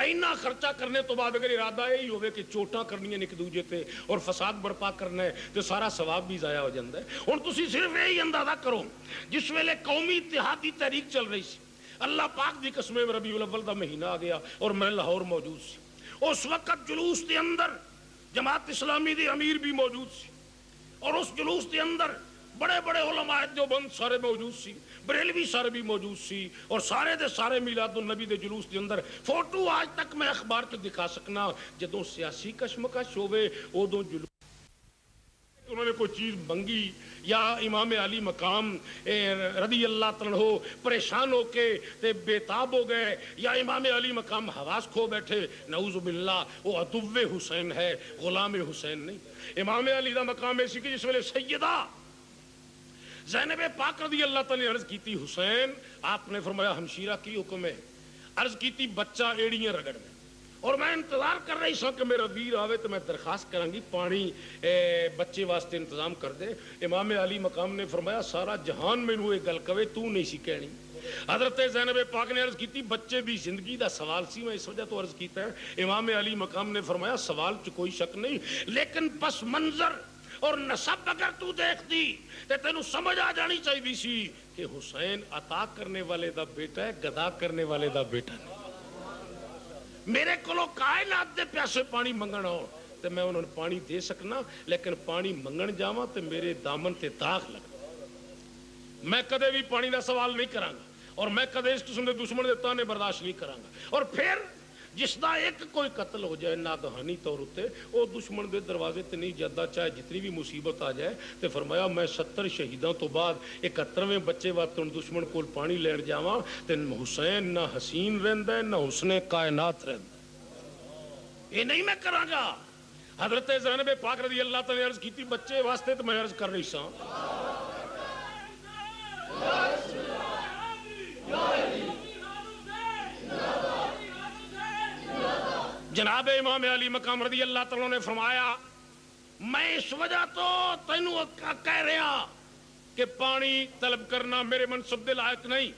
اینا خرچہ کرنے تو بعد اگر ارادہ یہی ہوئے کہ چوٹاں کرنی ہیں ایک دوجے تے اور فساد برپا کرنا ہے تو سارا ثواب بھی ضائع ہو جاتا ہے. ہن تسی صرف یہی اندازہ کرو جس ویلے قومی اتحادی تحریک چل رہی سی، اللہ پاک دی قسم ربیع الاول دا مہینہ آ گیا اور میں لاہور موجود سی. اس وقت جلوس دے اندر جماعت اسلامی دی امیر بھی موجود سی، اور اس جلوس دے اندر بڑے بڑے علماء دیوبند سارے موجود سی، بریلوی سارے بھی موجود سی، اور سارے دے سارے میلاد النبی دے جلوس دے اندر فوٹو آج تک میں اخبار تے دکھا سکنا. جدوں سیاسی کشمکش ہوئے ادوں جلوس انہوں نے کوئی چیز منگی یا امام علی مقام رضی اللہ تعالیٰ عنہ پریشان ہو کے تے بےتاب ہو گئے، یا امام علی مقام حواس کھو بیٹھے، نعوذ باللہ وہ عدو حسین ہے، غلام حسین نہیں. امام علی دا مقام ایسی کہ جس ویلے سیدہ زینب پاک رضی اللہ تعالیٰ نے عرض کی تھی حسین، آپ نے فرمایا ہمشیرہ کی حکم ہے؟ عرض کی تھی بچہ ایڑیاں رگڑ میں، اور میں انتظار کر رہی سا کہ میرا ویر آوے تو میں درخواست کروں گی پانی بچے واسطے انتظام کر دے. امام علی مقام نے فرمایا سارا جہان مینوں یہ گل کہے تو نہیں سی کہنی. حضرت زینب پاک نے عرض کی تھی بچے بھی زندگی دا سوال سی، میں اس وجہ تو عرض کیتا ہے. امام علی مقام نے فرمایا سوال چ کوئی شک نہیں، لیکن پس منظر اور نسب اگر تو دیکھ دی تے تینوں سمجھ آ جانی چاہیے سی کہ حسین عطا کرنے والے دا بیٹا ہے، گدا کرنے والے دا بیٹا نہیں. میرے کولو کائنات دے پیاسے پانی منگن ہو تو میں انہوں نے پانی دے سکنا، لیکن پانی منگن جاواں تو میرے دامن تے داغ لگنا۔ میں کدے بھی پانی دا سوال نہیں کراں گا، اور میں کدے اس قسم دے دشمن دے تانے برداشت نہیں کراں گا۔ اور پھر جس دا ایک کوئی قتل ہو جائے ناگہانی طور تے، وہ دشمن دے دروازے تے نہیں جاتا، چاہے جتنی بھی مصیبت آ جائے۔ تے فرمایا میں 70 شہیداں تو بعد 71ویں بچے واسطے دشمن کول پانی لین جاواں تے حسین نہ حسین رہندا ہے نہ حسن کائنات رہندا ہے، یہ نہیں میں کراں گا۔ حضرت زینب پاک رضی اللہ تعالی عرض کیتی بچے واسطے، تو میں عرض کر رہی ساں جناب امام علی مقام رضی اللہ تعالیٰ نے فرمایا میں اس وجہ تو تینوں کہہ رہا کہ پانی طلب کرنا میرے منصب دے لائق نہیں۔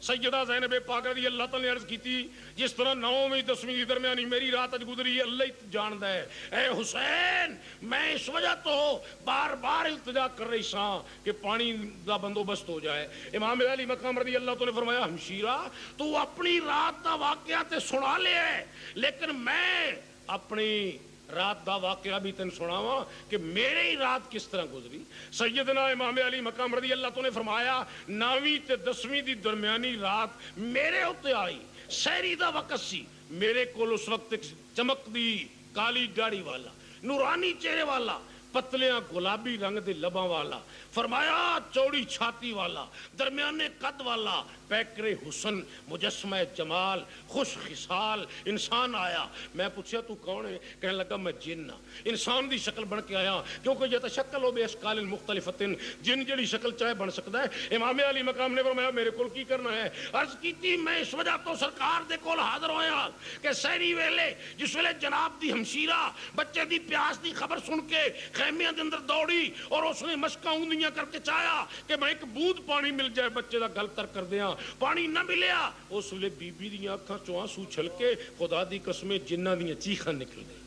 سیدہ زینب پاک رضی اللہ تعالیٰ نے عرض کی تھی جس طرح 9ویں 10ویں دی درمیانی میری رات اج گزری اللہ ہی جاندا ہے، اے حسین میں اس وجہ تو بار بار التجا کر رہی ساں کہ پانی دا بندوبست ہو جائے۔ امام علی مقام رضی اللہ تعالیٰ نے فرمایا ہمشیرہ تو اپنی رات دا واقعہ تے سنا لے ہے، لیکن میں اپنی رات دا واقعہ بھی تن سناواں کہ میرے ہی رات کس طرح گزری۔ سیدنا امام علی مقام رضی اللہ تعالیٰ نے فرمایا 9ویں تے 10ویں دی درمیانی رات میرے ہوتے آئی، سحری دا وقت سی، میرے کول اس وقت ایک چمک دی کالی داڑھی والا، نورانی چہرے والا، پتلیاں گلابی رنگ دے لباں والا، فرمایا چوڑی چھاتی والا، درمیانے قد والا، پیکر حسن، مجسمہ جمال، خوش خصال انسان آیا۔ میں پوچھا تو کون ہے؟ کہنے لگا میں جن ہاں، انسان دی شکل بن کے آیا، کیونکہ یہ تشکل ہو بے اشکال مختلفت، جن جڑی شکل چاہے بن سکتا ہے۔ امام علی مقام نے فرمایا میرے کول کی کرنا ہے؟ عرض کی تھی میں اس وجہ تو سرکار دے کول حاضر ہویا کہ سحری ویلے جس ویلے جناب دی ہمشیرہ بچے دی پیاس دی خبر سن کے خیمیاں دے اندر دوڑی اور اس نے مشکاں اونگلیاں کر کے چاہیا کہ میں ایک بوند پانی مل جائے بچے دا گل تر کر دیاں، پانی نہ ملیا، اس ویلے بی بی دیاں اکھاں چوں آنسو چھلکے خدا دی قسمیں جنہاں دیاں چیخاں نکل گئی۔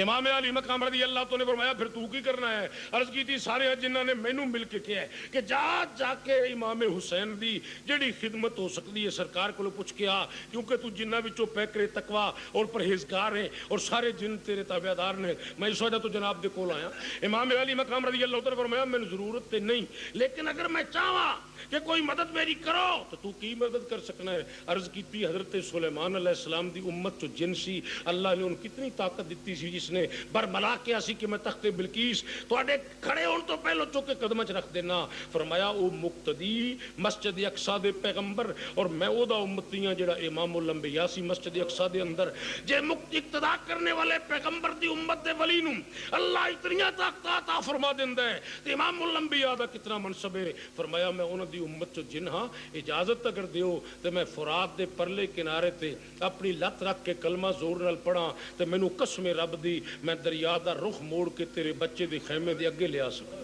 امام علی مقام رضی اللہ تو نے فرمایا پھر تو کی کرنا ہے؟ عرض کی تھی سارے جنہاں نے مینوں مل کے کیا ہے کہ جا کے امام حسین دی جڑی خدمت ہو سکتی ہے سرکار کو پوچھ کے آ، کیونکہ تو جنہاں وچوں پیکر تقوی اور پرہیزگار ہیں اور سارے جن تیرے تابعدار نے، میں اس وجہ تو جناب دے کول آیا۔ امام علی مقام رضی اللہ تعالی فرمایا میں ضرورت تے نہیں، لیکن اگر میں چاہواں کہ کوئی مدد میری کرو تو کی مدد کر سکنا ہے؟ عرض کی تھی حضرت سلیمان علیہ السلام دی امت جو جن سی، اللہ نے ان کتنی طاقت دیتی سی جس نے برملا کیا سی کہ میں تخت بلقیس تواڈے کھڑے ہون تو پہلو چوکے قدم چ رکھ دینا۔ فرمایا او مقتدی مسجد اقصی دے پیغمبر اور میں او دا امتی ہاں جڑا امام الانبیاء سی مسجد اقصی دے اندر، جے اقتدا کرنے والے پیغمبر دی امت دے ولی نوں اللہ اتنی طاقت عطا فرما دیندا ہے تے امام الانبیاء دا کتنا منصب ہے۔ فرمایا میں انہاں دی امت چ جن ہاں، اجازت اگر دیو تے میں فرات دے پرلے کنارے تے اپنی لت رکھ کے کلمہ زور نال پڑھاں تے مینوں قسم رب دی میں دریا دا رخ موڑ کے تیرے بچے دے خیمے دے اگے لے آ سکوں۔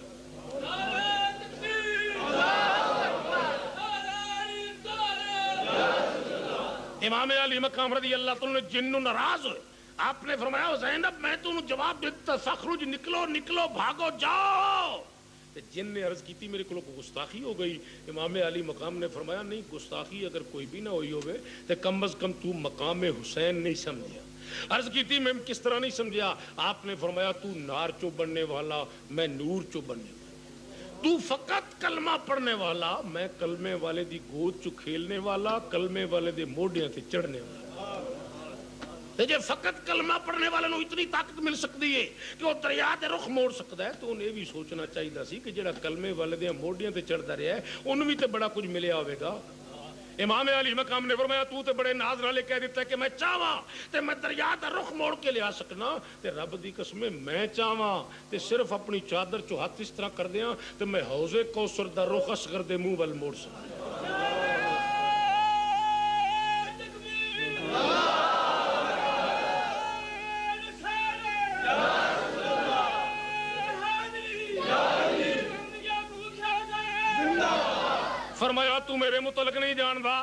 امام علی مقام رضی اللہ تعالیٰ نے جن ناراض ہوئے، آپ نے فرمایا زینب میں تو جواب دیتا فخرج نکلو نکلو بھاگو جاؤ۔ جن نے عرض کی تھی میرے کو گستاخی ہو گئی۔ امام علی مقام نے فرمایا نہیں، گستاخی اگر کوئی بھی نہ ہوئی ہوئے تو کم از کم تو مقام حسین نہیں سمجھیا۔ عرض کی تھی میں کس طرح نہیں سمجھیا؟ آپ نے فرمایا تو نار چو بننے والا، میں نور چو بننے والا، تو فقط کلمہ پڑھنے والا، میں کلمے والے دی گود چو کھیلنے والا، کلمے والے دے موڈیاں تے چڑھنے والا۔ جے فقط کلمہ پڑھنے والے نو اتنی طاقت مل سکتی ہے کہ وہ دریا دے رخ موڑ سکتا ہے تو انہیں بھی سوچنا چاہیے سی کہ جڑا کلمے والے دے موڈیاں تے چڑھتا رہا ہے انہوں بھی تے بڑا کچھ ملیا ہوئے گا۔ امام علی مقام نے فرمایا تو تے بڑے ناز نالے کہہ دیتا ہے کہ میں چاہواں تے میں دریا دا رخ موڑ کے لے آ سکنا، تے رب دی قسمیں میں چاہواں تے صرف اپنی چادر چو ہاتھ اس طرح کر دیاں تے میں حوض کوثر دا رخ اصغر دے منہ ول موڑ سکنا۔ فرمایا تو میرے متعلق نہیں جاندا،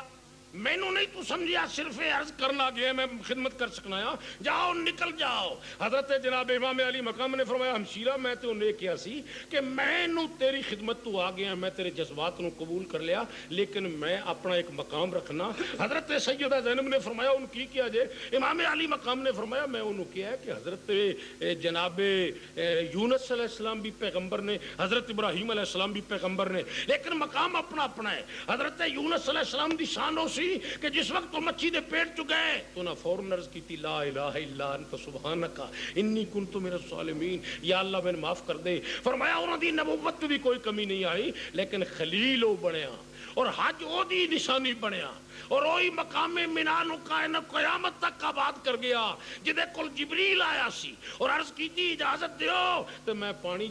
مینو نہیں تو سمجھیا صرف عرض کرنا گیا میں خدمت کر سکنا ہے. جاؤ نکل جاؤ. حضرت جناب امام علی مقام نے فرمایا ہمشیرہ میں تو نے کیا سی کہ میں نو تیری خدمت تو آ گیا, میں تیرے جذبات نو قبول کر لیا, لیکن میں اپنا ایک مقام رکھنا. حضرت سیدہ زینب نے فرمایا ان کی کیا جے؟ امام علی مقام نے فرمایا میں انہوں کیا ہے کہ حضرت جناب یونس علیہ السلام بھی پیغمبر نے, حضرت ابراہیم علیہ السلام بھی پیغمبر نے, لیکن مقام اپنا اپنا ہے. حضرت یونس علیہ السلام دی شان ہو سی کہ جس وقت تو مچھی دے پیٹ چ گئے تو نہ فوراً عرض کی تھی لا الہ الا انت سبحانک انی کنت من الظالمین, یا اللہ میں معاف کر دے. فرمایا انہوں دی نبوت بھی کوئی کمی نہیں آئی, لیکن خلیل او بنیا اور حج او دی نشانی بنیا, اور وہی مقام منان کائنات قیامت تک آباد کر گیا جدے کول جبریل آیا سی اور عرض کی تھی اجازت دیو تو میں پانی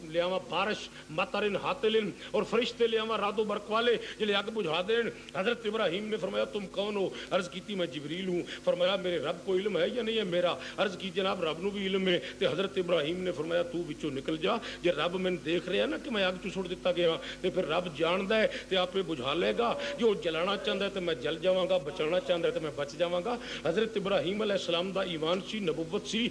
لے آواں بارش مطرن حاطلن, اور فرشتے لے آواں رات و برق والے جلے اگ بجھا دین. حضرت ابراہیم نے فرمایا تم کون ہو؟ عرض کی تھی میں جبریل ہوں. فرمایا میرے رب کو علم ہے یا نہیں ہے میرا؟ عرض کی جناب رب نو بھی علم ہے. تے حضرت ابراہیم نے فرمایا تو وچوں نکل جا, جے رب میں دیکھ رہا نا کہ میں اگ چ سٹ دتا گیا تے پھر رب جاندا ہے تے آپ بجھا لے گا. جو جلانا چاہتا ہے تو میں جل جاواں گا, بچانا چاہتا ہے تو میں بچ جاواں گا. حضرت ابراہیم علیہ السلام دا ایمان سی, نبوت سی,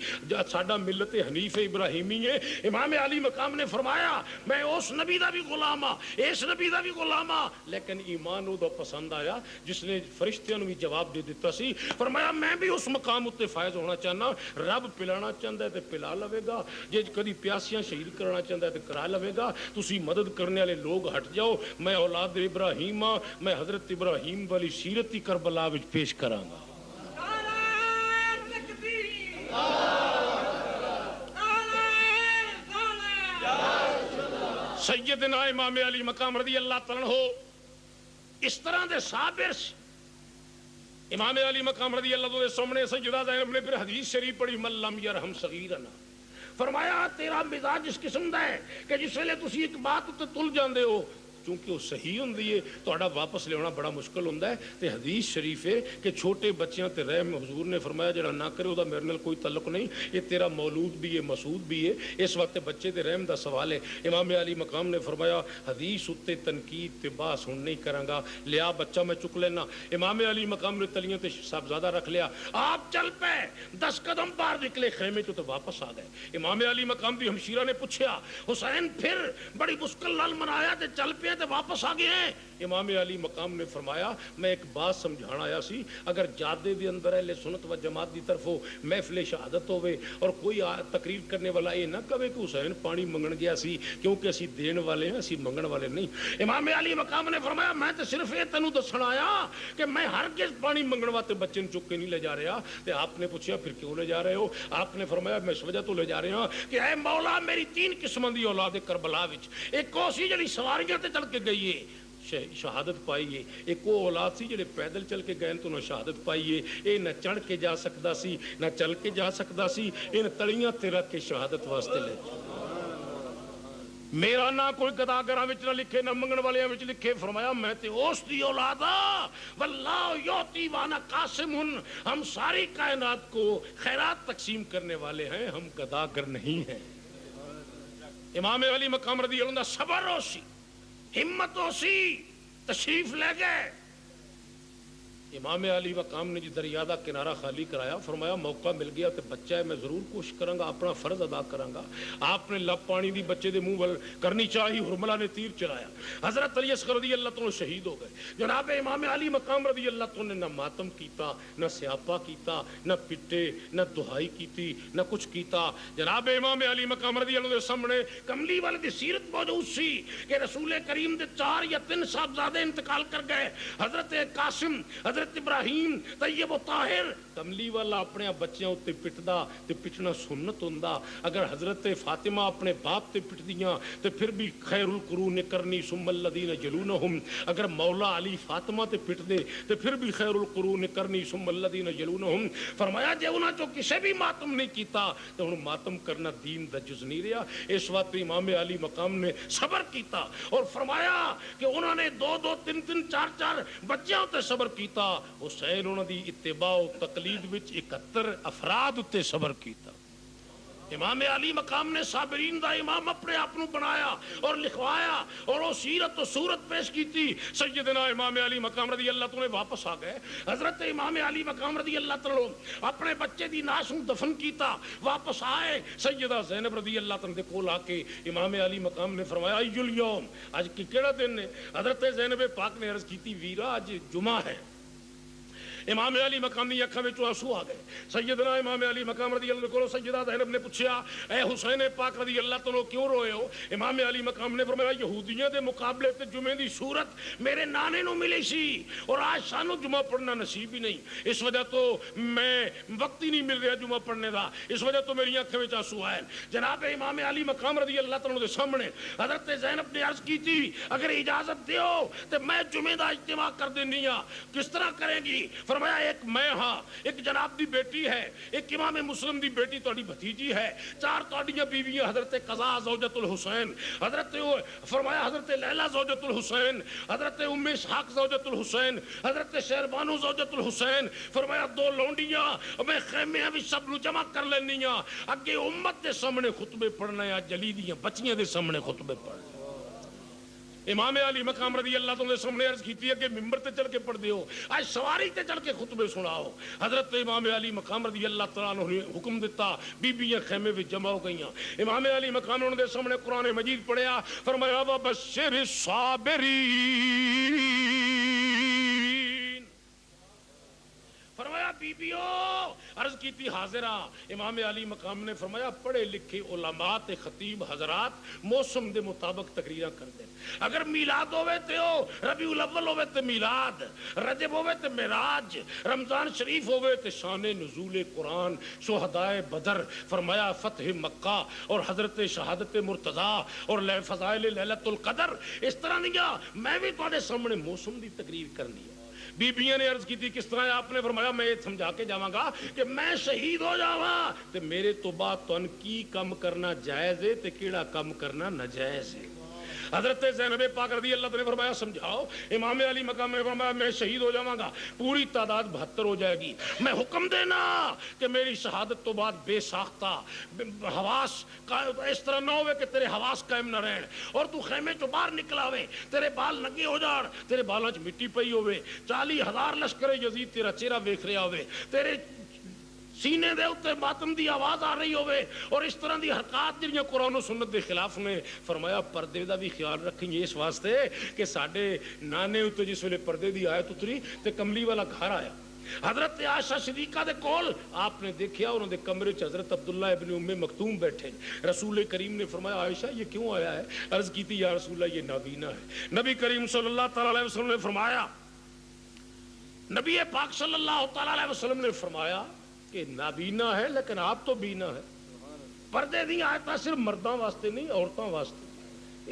ساڈا ملت حنیف ابراہیمی ہے. امام علی مقام نے فرمایا میں اس نبی دا بھی غلام ہاں, اس نبی دا بھی غلام ہاں, لیکن ایمان او دا پسند آیا جس نے فرشتیاں نو بھی جواب دے دیتا سی. فرمایا میں بھی اس مقام اتے فائز ہونا چاہنا. رب پلانا چاہتا ہے تو پلا لوے گا, جے کدی پیاسیاں شہید کرنا چاہتا ہے تو کرا لوے گا. تسی مدد کرنے والے لوگ ہٹ جاؤ, میں اولاد ابراہیم ہاں, میں حضرت ابراہیم والی سیرت ہی کربلا وچ پیش کراں گا. سیدنا امام علی مقام رضی اللہ تعالیٰ عنہ اس طرح دے صابر سے. امام علی مقام رضی اللہ تعالیٰ سامنے سیدہ زینب نے پھر حدیث شریف پڑھی من لم یرحم صغیرنا. فرمایا تیرا مزاج اس قسم دا ہے کہ جس ویلے تسی ایک بات تے تل جاندے ہو چونکہ وہ صحیح ہوندی ہے تہاڈا واپس لینا بڑا مشکل ہوندا ہے. تے حدیث شریف ہے کہ چھوٹے بچیاں تے رحم حضور نے فرمایا جڑا نہ کرے او دا میرے نال کوئی تعلق نہیں, یہ تیرا مولود بھی ہے مسعود بھی ہے. اس وقت بچے تے رحم دا سوال ہے. امام علی مقام نے فرمایا حدیث اتے تنقید تے بحث ہن نہیں کراں گا, لیا بچہ میں چک لینا. امام علی مقام نے تلیاں تے صاحبزادہ رکھ لیا, آپ چل پے 10 قدم باہر نکلے خیمے تو واپس آ گئے. امام علی مقام دی ہمشیرہ نے پوچھا حسین پھر بڑی مشکل نال منایا تے چل پے تے واپس آ گئے ہیں؟ امام علی مقام نے فرمایا میں ایک بات سمجھانا آیا سی, اگر جادے دے اندر اہل سنت و جماعت دی طرف ہو محفل شہادت ہوئے اور کوئی تقریر کرنے والا یہ نہ کہے کہ حسین پانی منگن گیا سی, کیونکہ اسی دین والے ہیں, اسی منگن والے نہیں. امام علی مقام نے فرمایا میں تو صرف یہ تینوں دسنا آیا کہ میں ہرگز پانی منگن واسطے بچے نوں چک کے نہیں لے جا رہا. تے آپ نے پوچھا پھر کیوں لے جا رہے ہو؟ آپ نے فرمایا میں اس وجہ تو لے جا رہا ہوں کہ اے مولا میری 3 قسم دی اولاد کربلا وچ, ایک وہ سی جڑی سواریاں تے چل کے گئی ہے شہادت پائیے, ایک وہ اولاد سی جڑے پیدل چل کے گئے تو انہوں شہادت پائیے. اے نہ چڑھ کے جا سکتا سی نہ چل کے جا سکتا سی, ان تلیاں تے رکھ کے شہادت واسطے لے. میرا نہ کوئی گداگراں وچ نہ لکھے نہ منگن والیاں وچ لکھے. فرمایا میں تے اس دی اولاد ہاں واللہ یعطی وانا قاسم, ہم ساری کائنات کو خیرات تقسیم کرنے والے ہیں, ہم گداگر نہیں ہیں. امام علی مقام رضی اللہ عنہ صبر ہو سی, ہمت ہو سی, تشریف لے گئے. امام علی مقام نے جی دریا دا کنارہ خالی کرایا. فرمایا موقع مل گیا تو بچہ ہے میں ضرور کوشش کراں گا, اپنا فرض ادا کراں گا. آپ نے لب پانی دی بچے دے منہ ول کرنی چاہی, حرملہ نے تیر چلایا. حضرت علی اصغر رضی اللہ تعالیٰ شہید ہو گئے. جناب امام علی مقام رضی اللہ تعالیٰ نے نہ ماتم کیتا, نہ سیاپا کیتا, نہ پٹے, نہ دہائی کیتی, نہ کچھ کیتا. جناب امام علی مقام رضی اللہ کے سامنے کملی والے دی سیرت موجود سی کہ رسول کریم دے 4 یا 3 صاحبزادے انتقال کر گئے. حضرت قاسم, حضرت ابراہیم, طیب و طاہر. کملی والا اپنے بچیاں تے پٹدا تے پٹنا سنت ہوندا. اگر حضرت فاطمہ اپنے باپ تے پٹدیاں تے پھر بھی خیر القرون کرنی ثم الذین یلونہم. اگر مولا علی فاطمہ تے پٹ دے تے پھر بھی خیر القرون کرنی ثم الذین یلونہم. فرمایا جے انہاں چوں کسے بھی ماتم نہیں کیتا تو ہن ماتم کرنا دین دا جز نہیں رہا. اس وقت امام علی مقام نے صبر کیتا اور فرمایا کہ انہوں نے 2-2 3-3 4-4 بچیاں تے صبر کیتا. حسین انہوں دی اتباع و تقلید وچ 71 افراد تے صبر کیتا. امام علی مقام نے صابرین دا امام اپنے آپ نو بنایا اور لکھوایا اور وہ سیرت و صورت پیش کی تھی. سیدنا امام علی مقام رضی اللہ تعالی واپس آ گئے. حضرت امام علی مقام رضی اللہ تعالی اپنے بچے دی ناش نو دفن کیتا, واپس آئے. سیدہ زینب رضی اللہ تعالی دے کول آ کے امام علی مقام نے فرمایا ای الیوم, اج کی کیڑا دن ہے؟ حضرت زینب پاک نے عرض کیتی ویرا اج جمعہ ہے. امام علی مقام دی اکھاں وچ آنسو آ گئے. سیدنا امام علی مقام رضی اللہ عنہ کو سیدہ زینب نے پوچھا اے حسین پاک رضی اللہ تعالی کیوں روئے ہو؟ امام علی مقام نے فرمایا یہودیاں دے مقابلے تے جمعے دی صورت میرے نانے نو ملی سی اور آج سانو جمعہ پڑھنا نصیب ہی نہیں, اس وجہ تو میں وقت ہی نہیں مل رہا جمعہ پڑھنے دا, اس وجہ تو میری اکھاں وچ آنسو آئے. جناب امام علی مقام رضی اللہ تعالی دے سامنے حضرت زینب نے عرض کی تھی اگر اجازت دیو تے میں جمعے دا اجتماع کر دینی ہاں. کس طرح کرے گی؟ فرمایا ایک میں ہاں, ایک جناب دی بیٹی ہے, ایک امام مسلم دی بیٹی تہاڈی بھتیجی ہے, 4 تہاڈیاں بیویاں حضرت قضا زوجۃ الحسین, حضرت فرمایا حضرت لیلا زوجۃ الحسین, حضرت ام اسحاق زوجۃ الحسین, حضرت شہربانو زوجۃ الحسین. فرمایا 2 لونڈیاں میں خیمے وچ سب نو جمع کر لینی ہاں, اگے امت دے سامنے خطبے پڑھنا ہے, جلی دیاں بچیاں دے سامنے خطبے پڑھنا. امام علی مقام رضی اللہ تعالی سامنے عرض کیتی ہے کہ ممبر تے چڑھ کے پڑھ دیو, آج سواری تے چڑھ کے خطبے سناؤ. حضرت امام علی مقام رضی اللہ تعالی عنہ نے حکم دیتا, بیبیاں خیمے وچ جمع ہو گئیاں. امام علی مقام انہوں نے سامنے قرآن مجید پڑھیا. فرمایا وبشر الصابرین, فرمایا بیبیو عرض کی تھی حاضرہ. امام علی مقام نے فرمایا پڑھے لکھے علماء تے خطیب حضرات موسم دے مطابق تقریراں کر دیں. اگر میلاد ہوئے تے ہو, ربیع الاول ہوئے تے میلاد, رجب ہوئے تے معراج, رمضان شریف ہوئے تے شان نزول قرآن, شہدائے بدر, فرمایا فتح مکہ اور حضرت شہادت مرتضیٰ اور فضائل لیلۃ القدر, اس طرح دیا میں بھی تواڈے سامنے موسم دی تقریر کرنی ہے. بیبیاں نے عرض کی تھی کس طرح؟ آپ نے فرمایا میں یہ سمجھا کے جاواں گا کہ میں شہید ہو جاواں تے میرے تو بعد تن کی کم کرنا جائز ہے تے کیڑا کم کرنا ناجائز ہے. حضرت زینب پاک رضی اللہ عنہ نے فرمایا سمجھاؤ. امام علی مقام نے فرمایا میں شہید ہو جاواں گا, پوری تعداد 72 ہو جائے گی. میں حکم دینا کہ میری شہادت تو بعد بے ساختہ حواس اس طرح نہ ہوئے کہ تیرے حواس قائم نہ رہن اور تو خیمے چو باہر نکلا ہوئے, تیرے بال ننگے ہو جان, تیرے بالاں چ مٹی پئی ہوئے, 40,000 لشکر یزید تیرا چہرہ ویکھ رہا ہوئے, تیرے سینے دے اوتے ماتم دی آواز آ رہی ہوئے اور اس طرح دی حرکات جڑیاں قرآن و سنت دے خلاف نے. فرمایا پردے دا بھی خیال رکھیں گے اس واسطے کہ ساڈے نانے اوتے جس ویلے پردے دی آیت اتری تے کملی والا گھر آیا. حضرت عائشہ صدیقہ دے کول آپ نے دیکھیا انہوں دے کمرے چ حضرت عبداللہ ابن ام مکتوم بیٹھے. رسول کریم نے فرمایا عائشہ یہ کیوں آیا ہے؟ عرض کی تھی یا رسول اللہ یہ نابینا ہے. نبی کریم صلی اللہ تعالی علیہ وسلم نے فرمایا, نبی پاک صلی اللہ تعالی علیہ وسلم نے فرمایا کہ نابینا ہے لیکن آپ تو بینا ہے. پردے دی آیت صرف مرداں واسطے نہیں عورتاں واسطے.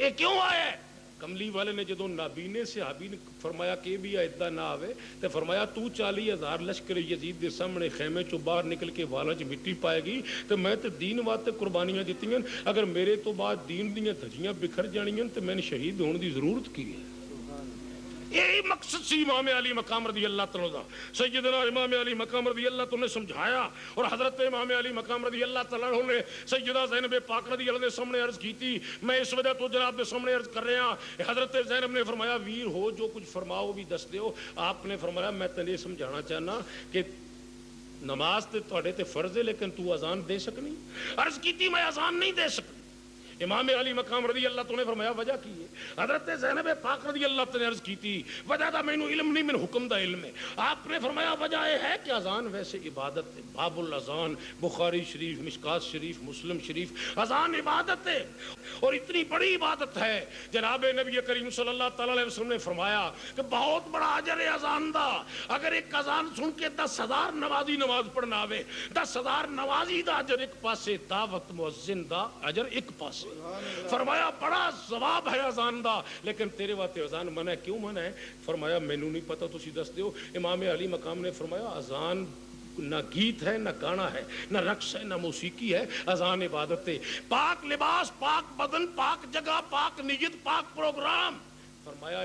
یہ کیوں آیا ہے؟ کملی والے نے جدوں نابینے صحابی نے فرمایا کہ بھی ادھا نہ آوے تو فرمایا تو 40,000 لشکر یزید دے سامنے خیمے چو باہر نکل کے والاں چ مٹی پائے گی تو میں تے دین واسطے قربانیاں دتیاں, اگر میرے تو بعد دین دیاں دھجیاں بکھر جانیاں تو میں نے شہید ہونے دی ضرورت کی ہے. یہی مقصد سی امام علی مقام رضی اللہ تعالی عنہ. سیدنا امام علی مقام رضی اللہ تعالی نے سمجھایا اور حضرت امام علی مقام رضی اللہ تعالی عنہ نے سیدہ زینب پاک رضی اللہ کے سامنے عرض کی تھی. میں اس وجہ تو جناب کے سامنے عرض کر رہا ہوں. حضرت زینب نے فرمایا ویر ہو جو کچھ فرماؤ بھی دس دیو. آپ نے فرمایا میں تنے سمجھانا چاہنا کہ نماز تے تواڈے تے فرض ہے لیکن تو اذان دے سکنی؟ عرض کی تھی میں اذان نہیں دے سکتی. امام علی مقام رضی اللہ تعالی نے فرمایا وجہ کی ہے؟ حضرت زینب پاک رضی اللہ تعالی نے عرض کی تھی وجہ دا مینوں علم نہیں, من حکم دا علم ہے. آپ نے فرمایا وجہ یہ ہے کہ اذان ویسے عبادت ہے. باب الاذان بخاری شریف, مشکات شریف, مسلم شریف. اذان عبادت ہے اور اتنی بڑی عبادت ہے. جناب نبی کریم صلی اللہ تعالی علیہ وسلم نے فرمایا کہ بہت بڑا اجر ہے اذان دا. اگر ایک اذان سن کے 10,000 نمازی نماز پڑھنا آوے, 10,000 نمازی دا اجر ایک پاسے, دعوت مؤذن دا اجر ایک پاسے. فرمایا بڑا ثواب ہے اذان دا لیکن تیرے واسطے اذان منع ہے. کیوں منع ہے؟ فرمایا مینوں نہیں پتہ تسی دس دیو. امام علی مقام نے فرمایا اذان نہ گیت ہے نہ گانا ہے نہ رقص ہے نہ موسیقی ہے. اذان عبادت ہے. پاک لباس, پاک بدن, پاک جگہ, پاک نیت, پاک پروگرام. فرمایا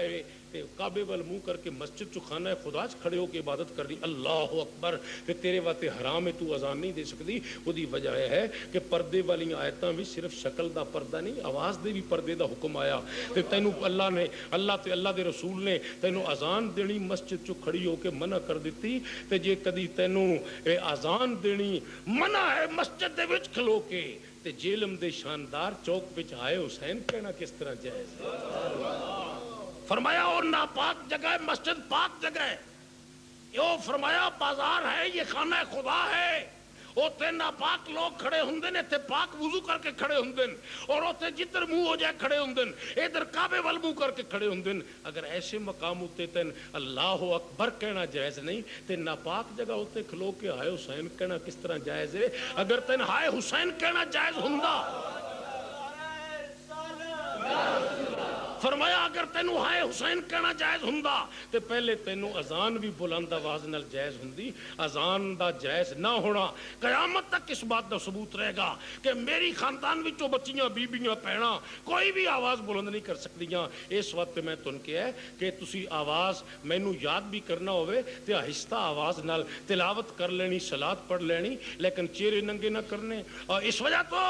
تے کعبے وال منہ کر کے مسجد چ خانہ خدا چ کھڑے ہو کے عبادت کرنی اللہ اکبر تے تیرے واسطے حرام ہے، تو اذان نہیں دے سکتی. وہ دی وجہ یہ ہے کہ پردے والی آیتاں بھی صرف شکل دا پردہ نہیں، آواز دے بھی پردے دا حکم آیا. تے تینوں اللہ تے اللہ دے رسول نے تینوں اذان دینی مسجد چ کھڑی ہو کے منع کر دیتی. تے جے کدی تینوں اذان دینی منع ہے مسجد دے وچ کھلو کے، تے جیلم دے شاندار چوک وچ آئے حسین کہنا کس طرح جائز ہے؟ فرمایا اور ناپاک جگہ ہے، مسجد پاک جگہ ہے. یہ فرمایا بازار ہے، یہ خانہ خدا ہے. اوتے ناپاک لوگ کھڑے ہوندے نے، تے پاک وضو کر کے کھڑے ہوندے نے، اور اوتے جدھر منہ ہو جائے کھڑے ہوندے نے، ادھر کعبے وال منہ کر کے کھڑے ہوندے نے. اگر ایسے مقام ہوتے تین اللہ اکبر کہنا جائز نہیں، تے ناپاک جگہ ہوتے کھلو کے ہائے حسین کہنا کس طرح جائز ہے؟ اگر تین ہائے حسین کہنا جائز ہوندا، فرمایا اگر تینوں ہائے حسین کہنا جائز ہوندا تے پہلے تینوں اذان بھی بلند آواز نال جائز ہوندی. اذان دا جائز نہ ہونا قیامت تک اس بات دا ثبوت رہے گا کہ میری خاندان وچوں بچیاں بیبیاں پینا کوئی بھی آواز بلند نہیں کر سکدیاں. اس وقت میں تن کہیا ہے کہ تسی آواز مینوں یاد بھی کرنا ہوئے تے آہستہ آواز نال تلاوت کر لینی، صلات پڑھ لینی، لیکن چہرے ننگے نہ کرنے. اور اس وجہ تو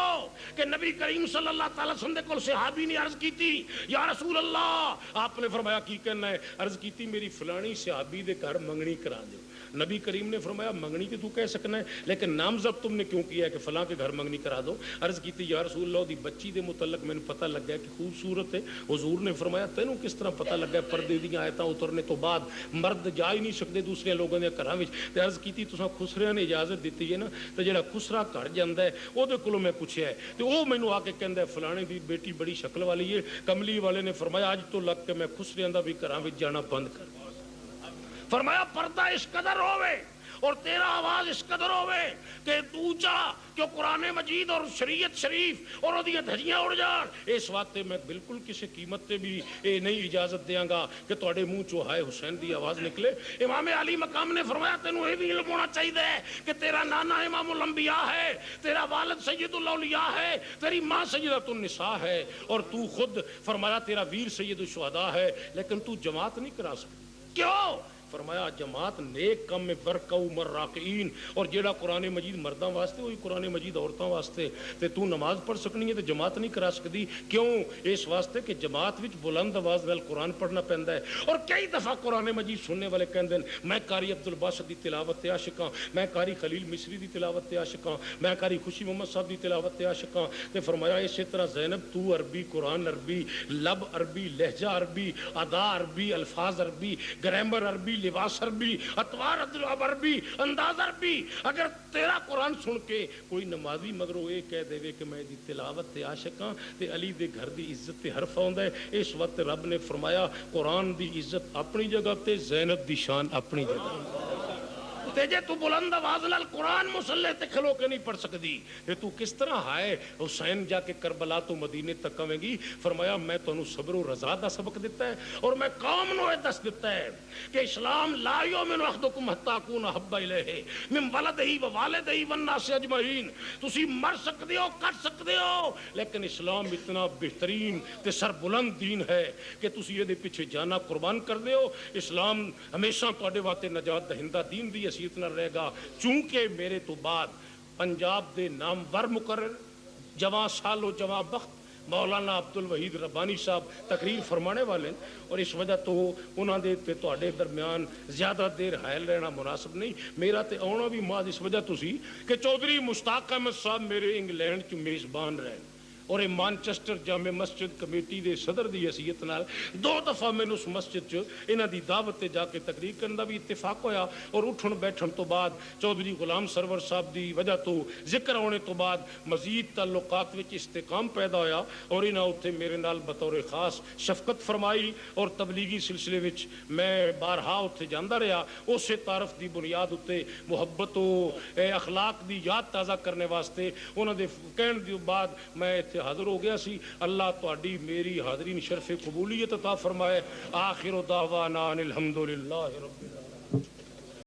کہ نبی کریم صلی اللہ تعالی وسلم دے کول صحابی نے عرض کی تھی یا رسول اللہ، آپ نے فرمایا کی کہنا ہے؟ عرض کی تھی میری فلانی صحابی دے گھر منگنی کرا دو. نبی کریم نے فرمایا منگنی تو کہہ سکنا ہے، لیکن نامزد تم نے کیوں کیا ہے کہ فلاں کے گھر منگنی کرا دو؟ عرض کی تھی یا رسول اللہ دی بچی دے متعلق میں نے پتہ لگ گیا کہ خوبصورت ہے. حضور نے فرمایا تینوں کس طرح پتہ لگ گیا؟ پردے دی آیتاں اترنے تو بعد مرد جا ہی نہیں سکتے دوسرے لوگوں دے گھراں وچ. تے عرض کی تھی تساں خسریاں نے اجازت دیتی ہے نا، تے جڑا خسرا گھر جاندا ہے او دے کولوں میں پوچھیا ہے تے او مینوں آ کے کہندا ہے فلانے دی بیٹی بڑی شکل والی ہے. کملی والے نے فرمایا اج تو لگ کے میں خسریاں دا بھی گھراں وچ جانا بند کر. فرمایا پردہ اس قدر ہوے اور تیرا آواز اس قدر ہوے کہ تو چاہ کہ قرآن مجید اور شریعت شریف اور وہ دھجیاں اڑ جان. اس واسطے میں بالکل کسی قیمت تے بھی نہیں اجازت دیاں گا کہ تواڈے منہ چوں ہائے حسین دی آواز نکلے. امام علی مقام نے فرمایا تینوں یہ بھی علم ہونا چاہیے کہ تیرا نانا امام الانبیاء ہے، تیرا والد سید الاولیاء ہے، تیری ماں سیدۃ النساء ہے، اور تو خود فرمایا تیرا ویر سید الشہداء ہے، لیکن تو جماعت نہیں کرا سکتا. کیوں؟ فرمایا جماعت نیک کام میں برکو مراقین، اور جیڑا قرآن مجید مرداں واسطے وہی قرآن مجید عورتاں واسطے. تے تو نماز پڑھ سکنی ہے تے جماعت نہیں کرا سکتی. کیوں؟ اس واسطے کہ جماعت وچ بلند آواز نال قرآن پڑھنا پیندا ہے. اور کئی دفعہ قرآن مجید سننے والے کہندے ہیں میں قاری عبد الباسط دی تلاوت تے عاشق ہاں، میں قاری خلیل مصری دی تلاوت تے عاشق ہاں، میں قاری خوشی محمد صاحب دی تلاوت تے عاشق ہاں. تے فرمایا اسی طرح زینب تو عربی، قرآن عربی، لب عربی، لہجہ عربی، ادا عربی، الفاظ عربی، گرامر عربی، لباس عربی، اتوار عربی، انداز عربی. اگر تیرا قرآن سن کے کوئی نمازی مگرو یہ کہہ دے کہ میں دی تلاوت تے عاشق ہاں تے علی دے گھر دی عزت تے حرف آوندا ہے. اس وقت رب نے فرمایا قرآن دی عزت اپنی جگہ تے زینب دی شان اپنی جگہ. تے جے تو بلند آواز نال قرآن مصلی تے کھلو کے نہیں پڑھ سکتی تے تو کس طرح ہائے حسین جا کے کربلا تو مدینے تک کہیں گی؟ فرمایا میں تانوں صبر و رضا دا سبق دیتا ہے اور میں قوم نو دس دیتا ہے کہ اسلام لا یؤمن احدکم حتی اکون احب الیہ من ولدہ و والدہ والناس اجمعین. تسی مر سکتے ہو، کٹ سکتے ہو، لیکن اسلام اتنا بہترین تے سر بلند دین ہے کہ تسی یہ دے پیچھے جانا قربان کر دیو. اسلام ہمیشہ تواڈے واسطے نجات دہندہ دین دی اتنا رہے گا. چونکہ میرے تو بعد پنجاب دے نامور مقرر جوان سال و جوان بخت مولانا عبد الوحید ربانی صاحب تقریر فرمانے والے، اور اس وجہ تو انہوں دے تے تواڈے درمیان زیادہ دیر حائل رہنا مناسب نہیں. میرا تے آنا بھی ماض اس وجہ تو سی کہ چودھری مشتاق احمد صاحب میرے انگلینڈ چ میزبان رہے اور مانچسٹر جامع مسجد کمیٹی دے صدر دی حیثیت نال 2 دفعہ میں اس مسجد چ انہاں دی دعوت تے جا کے تقریر کرن دا بھی اتفاق ہویا. اور اٹھن بیٹھن تو بعد چودھری غلام سرور صاحب دی وجہ تو ذکر ہونے تو بعد مزید تعلقات وچ استحکام پیدا ہویا اور انہاں اوتھے میرے نال بطور خاص شفقت فرمائی اور تبلیغی سلسلے وچ میں بارہا اوتھے جاندا رہا. اسے تعارف دی بنیاد اتے محبت و اخلاق دی یاد تازہ کرنے واسطے انہاں دے کہن دی بعد میں حاضر ہو گیا سی. اللہ تہاڈی میری حاضری شرف قبولیت عطا فرمائے. آخر دعوانا الحمدللہ رب العالمین.